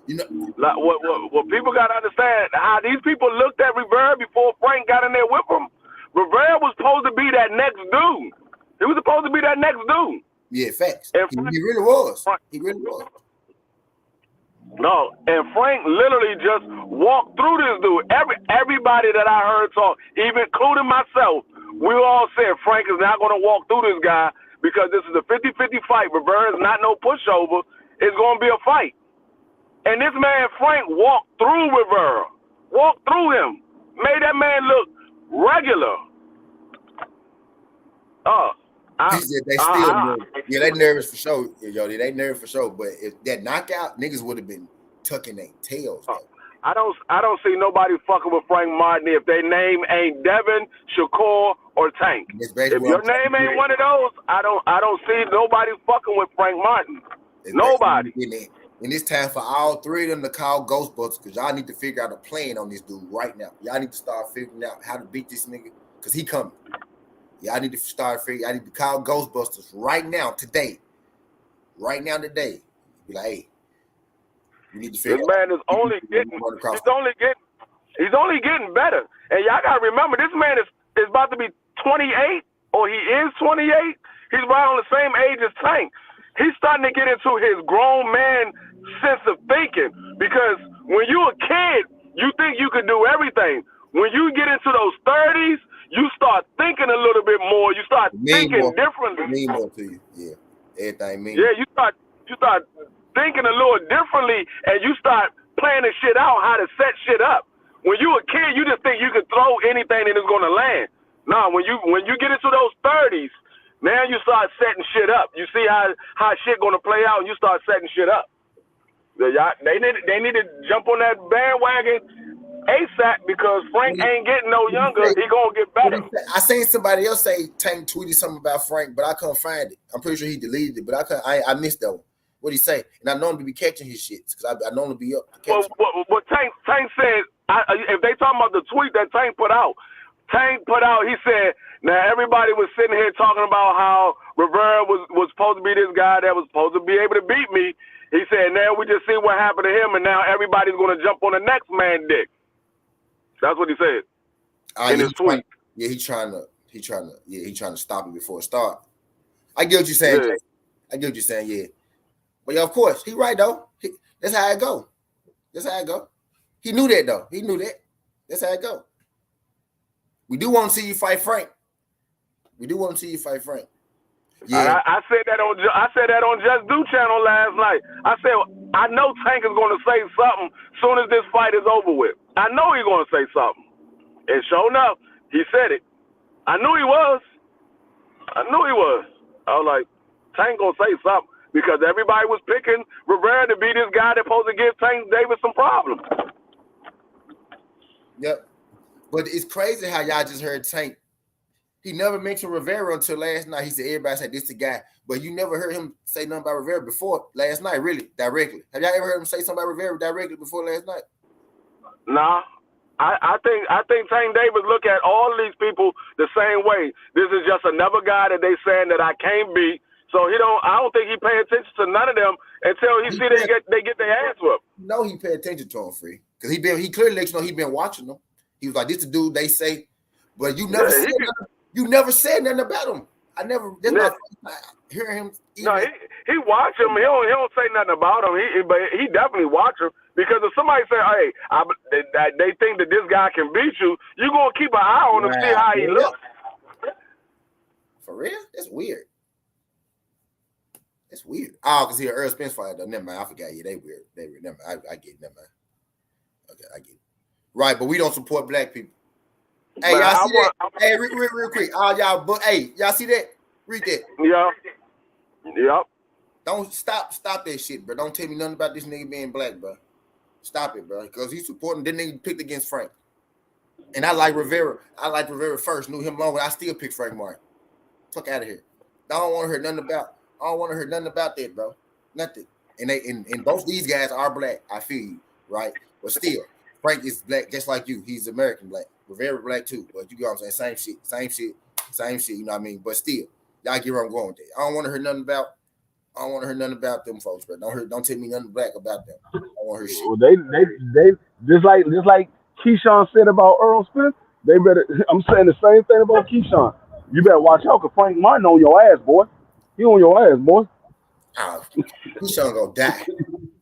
Speaker 1: You know,
Speaker 2: like, what people got to understand, how these people looked at Rivera before Frank got in there with him. Rivera was supposed to be that next dude. He was supposed to be that next dude.
Speaker 1: Yeah, facts. He really was. He really was.
Speaker 2: No, and Frank literally just walked through this dude. Everybody that I heard talk, even including myself, we all said Frank is not going to walk through this guy because this is a 50-50 fight. Rivera is not no pushover. It's going to be a fight. And this man, Frank, walked through Rivera. Walked through him. Made that man look regular.
Speaker 1: They nervous for sure. Yo, they nervous for sure. But if that knockout, niggas would have been tucking their tails.
Speaker 2: I don't see nobody fucking with Frank Martin if their name ain't Devin, Shakur, or Tank. If your name ain't one of those, I don't see nobody fucking with Frank Martin. Nobody.
Speaker 1: And it's time for all three of them to call Ghostbusters because y'all need to figure out a plan on this dude right now. Y'all need to start figuring out how to beat this nigga because he coming. Y'all need to start figuring. I need to call Ghostbusters right now, today. Right now, today. Be like, hey, you need to figure.
Speaker 2: This man is only getting. He's only getting better. And y'all gotta remember, this man is about to be 28, or he is 28. He's right on the same age as Tank. He's starting to get into his grown man sense of thinking because when you're a kid, you think you can do everything. When you get into those 30s, you start thinking a little bit more. You start thinking differently.
Speaker 1: Mean more to you, yeah. Everything mean.
Speaker 2: Yeah, you start thinking a little differently, and you start planning shit out, how to set shit up. When you a kid, you just think you can throw anything and it's gonna land. Nah, when you get into those 30s, now you start setting shit up. You see how shit gonna play out, and you start setting shit up. They need to jump on that bandwagon ASAP because Frank ain't getting no younger. He gonna get better.
Speaker 1: I seen somebody else say Tank tweeted something about Frank, but I couldn't find it. I'm pretty sure he deleted it, but I missed that one. What'd he say? And I know him to be catching his shits because I know him to be up.
Speaker 2: Well, Tank said, if they talking about the tweet that Tank put out, he said, now everybody was sitting here talking about how Rivera was supposed to be this guy that was supposed to be able to beat me. He said, now we just see what happened to him, and now everybody's going to jump on the next man dick. That's what he said in his tweet.
Speaker 1: Yeah, he's trying to stop it before it starts. I get what you're saying. Yeah. I get what you're saying, yeah. But yeah, of course, he right though. That's how it go. He knew that though. That's how it go. We do want to see you fight Frank. Yeah.
Speaker 2: I said that on Just Do channel last night. I said I know Tank is going to say something soon as this fight is over with. I know he's going to say something. And sure enough, he said it. I knew he was. I was like, Tank going to say something because everybody was picking Rivera to be this guy that's supposed to give Tank Davis some problems.
Speaker 1: Yep. But it's crazy how y'all just heard Tank. He never mentioned Rivera until last night. He said everybody said this the guy, but you never heard him say nothing about Rivera before last night, really, directly. Have y'all ever heard him say something about Rivera directly before last night?
Speaker 2: Nah. I think Tank Davis look at all of these people the same way. This is just another guy that they saying that I can't beat. So I don't think he pay attention to none of them until he see they get their ass whooped.
Speaker 1: No, he pay attention to him, Free. Because he clearly lets you know he been watching them. He was like, this the dude they say, but you never said nothing. You never said nothing about him. I never. That's my first time hearing him.
Speaker 2: No, he watch him. He don't say nothing about him. But he definitely watch him because if somebody say, "Hey, they think that this guy can beat you," you gonna keep an eye on him, see how he looks.
Speaker 1: For real? That's weird. Oh, because he an Earl Spence fight though. Never mind. I forgot. Yeah, they weird. Never mind. I get it. Never mind. Okay, I get it. Right, but we don't support black people. Hey,
Speaker 2: But
Speaker 1: y'all
Speaker 2: I
Speaker 1: see that?
Speaker 2: want,
Speaker 1: Hey, real quick. All y'all, but hey, y'all see that? Read that.
Speaker 2: yeah, yep.
Speaker 1: Don't stop that shit, bro. Don't tell me nothing about this nigga being black, bro. Stop it, bro. Because he's supporting that nigga picked against Frank. And I like Rivera. I like Rivera first. Knew him long, but I still pick Frank Martin. Fuck out of here. I don't want to hear nothing about. I don't want to hear nothing about that, bro. Nothing. And both these guys are black. I feel you, right? But still, Frank is black just like you. He's American black. Rivera black too. But you know what I'm saying? Same shit. You know what I mean? But still, y'all get where I'm going with that. I don't want to hear nothing about. I don't want to hear nothing about them folks, bro. Don't tell me nothing black about them. I don't want to hear shit.
Speaker 3: Well, they just like Keyshawn said about Earl Smith. They better. I'm saying the same thing about Keyshawn. You better watch out, cause Frank Martin on your ass, boy. He on your ass, boy.
Speaker 1: Oh, Keyshawn gonna die.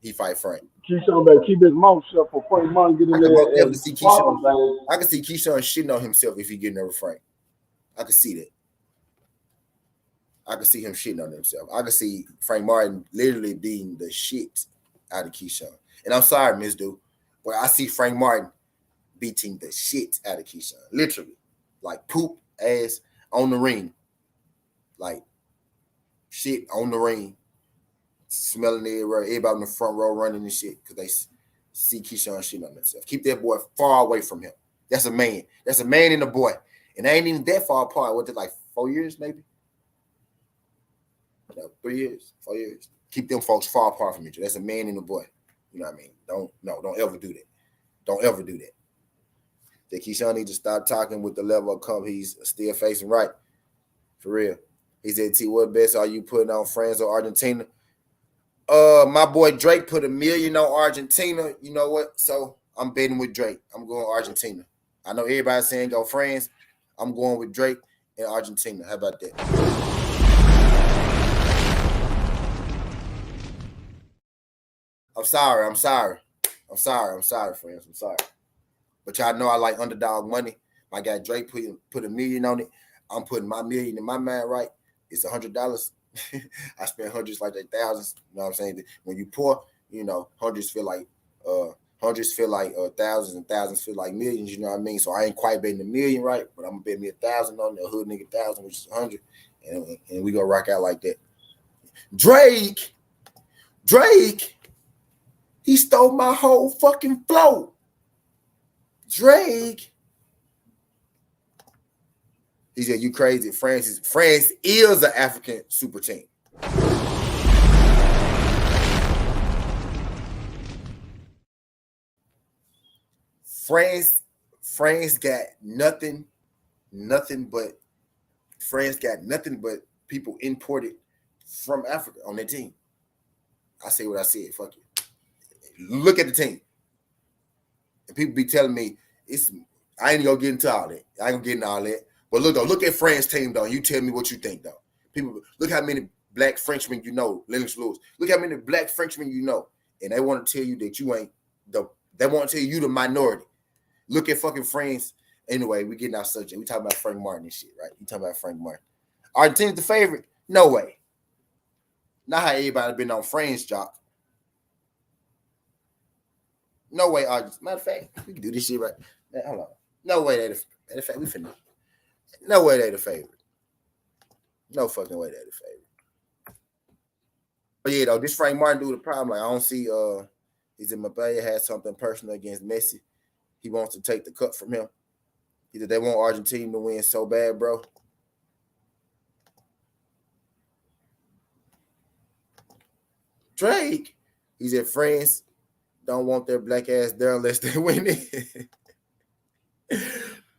Speaker 1: He fight Frank.
Speaker 3: Keyshawn better keep his mouth shut for Frank Martin get
Speaker 1: I
Speaker 3: in
Speaker 1: can most
Speaker 3: there
Speaker 1: definitely
Speaker 3: and
Speaker 1: see Keyshawn.
Speaker 3: swallow
Speaker 1: I can see Keyshawn shitting on himself if he getting over Frank. I can see that. I can see him shitting on himself. I can see Frank Martin literally being the shit out of Keyshawn. And I'm sorry, Miss Dude, but I see Frank Martin beating the shit out of Keyshawn. Literally. Like poop ass on the ring. Like shit on the ring. Smelling everywhere. Everybody in the front row running and shit because they see Keyshawn shitting on himself. Keep that boy far away from him. That's a man. That's a man and a boy. And they ain't even that far apart. What, like 4 years maybe? No, 3 years, 4 years. Keep them folks far apart from each other. That's a man and a boy. You know what I mean? Don't ever do that. Don't ever do that. That Keyshawn needs to stop talking with the level of come he's still facing right. For real. He said, T, what best are you putting on France or Argentina? My boy Drake put $1 million on Argentina. You know what? So I'm betting with Drake. I'm going Argentina. I know everybody's saying go France. I'm going with Drake and Argentina. How about that? I'm sorry, friends. I'm sorry. But y'all know I like underdog money. My guy Drake put $1 million on it. I'm putting my million in my mind right. It's $100. I spend hundreds like they thousands. You know what I'm saying? When you poor, you know, hundreds feel like thousands and thousands feel like millions. You know what I mean? So I ain't quite betting $1 million right, but I'm gonna bet me 1,000 on the hood nigga 1,000, which is 100, and we gonna rock out like that. Drake, he stole my whole fucking flow. Drake. He said, you crazy. France is an African super team. France got nothing but people imported from Africa on their team. I say what I said. Fuck you. Look at the team. And people be telling me I ain't gonna get into all that. I ain't gonna get into all that. But look at France's team though. You tell me what you think though. People look how many black Frenchmen you know, Lennox Lewis. Look how many black Frenchmen you know. And they want to tell you that you ain't they want to tell you the minority. Look at fucking France. Anyway, we getting our subject. We talking about Frank Martin and shit, right? You talking about Frank Martin. Argentina's the favorite? No way. Not how everybody been on France, Jock. No way, Argentina. Matter of fact, we can do this shit right. Man, hold on. No way they the favorite. We finna. No way they the favorite. No fucking way they the favorite. But yeah, though, this Frank Martin dude, the problem, like I don't see he's in Mbappe has something personal against Messi. He wants to take the cup from him. Either they want Argentina to win so bad, bro. Drake, he's at France. Don't want their black ass there unless they win it.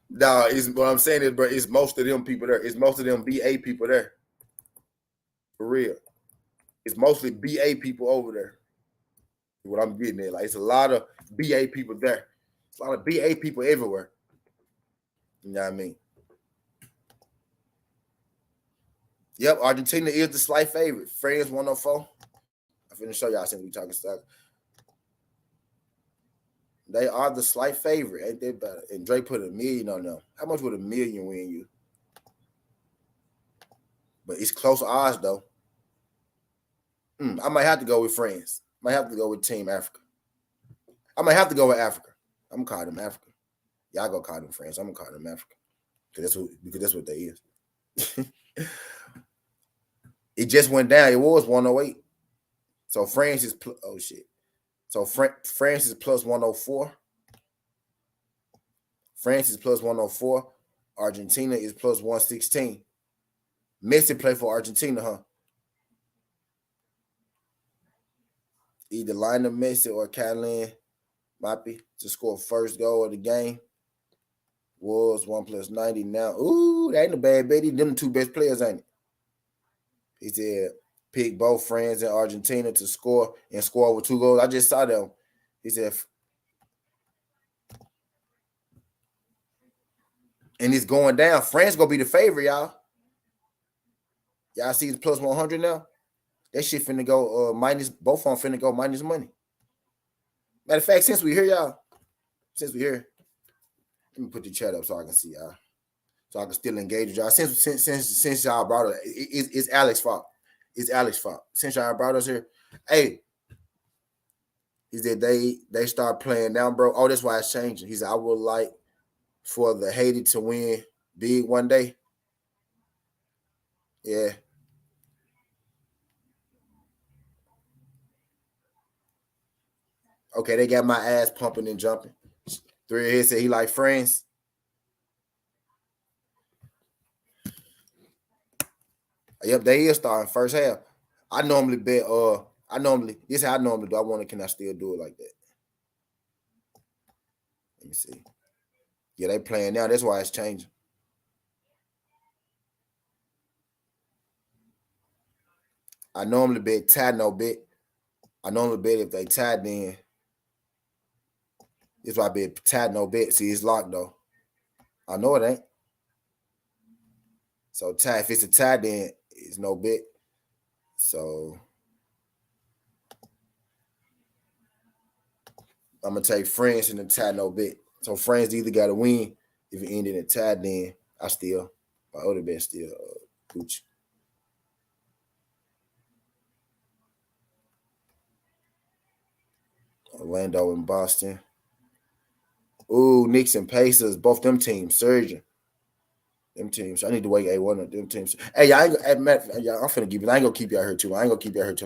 Speaker 1: No, what I'm saying is, bro, it's most of them people there. It's most of them BA people there. For real. It's mostly BA people over there. What I'm getting at. Like, it's a lot of BA people there. It's a lot of BA people everywhere. You know what I mean? Yep, Argentina is the slight favorite. France 104. I'm finna show y'all since we talking stuff. They are the slight favorite, ain't they better? And Drake put $1 million on them. How much would $1 million win you? But it's close odds though. I might have to go with France. Might have to go with Team Africa. I might have to go with Africa. I'm gonna call them Africa. Y'all go call them France. I'm gonna call them Africa because that's what they is. It just went down. It was 108. So France is oh shit. So France is plus 104. France is plus 104. Argentina is plus 116. Messi play for Argentina, huh? Either Lionel Messi or Kylian Mbappe to score first goal of the game. Was 1 plus 90 now. Ooh, that ain't a bad bet. Them the two best players, ain't it? He said pick both France and Argentina to score with 2 goals. I just saw them. He said, and it's going down. France gonna be the favorite, y'all. Y'all see it's plus 100 now? That shit finna go minus, both of them finna go minus money. Matter of fact, since we here, let me put the chat up so I can see y'all. So I can still engage with y'all. Since y'all brought it, it's Alex's fault. It's Alex's fault. Since y'all brought us here, hey, he said they start playing now, bro. Oh, that's why it's changing. He said, I would like for the Haiti to win big one day. Yeah. Okay, they got my ass pumping and jumping. 3 here said he like France. Yep, they is starting first half. I normally bet this is how I normally do. Can I still do it like that? Let me see. Yeah, they playing now. That's why it's changing. I normally bet tie no bet. I normally bet if they tie, then that's why I bet tie no bet. See, it's locked though. I know it ain't. So tie, if it's a tie, then it's no bet. So I'm gonna take France and the tie no bet. So France either got to win. If it ended in a tie, then my other bet still Gucci. Orlando and Boston. Ooh, Knicks and Pacers, both them teams surging. Them teams. I need to wait one of them teams. Hey, y'all, I'm finna give it. I ain't gonna keep y'all here too.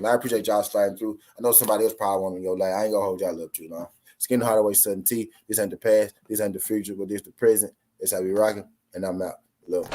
Speaker 1: I appreciate y'all sliding through. I know somebody else probably want to go like I ain't gonna hold y'all up too long. Skin Hardaway, Sudden T. This ain't the past. This ain't the future, but this the present. That's how we rocking. And I'm out. Love.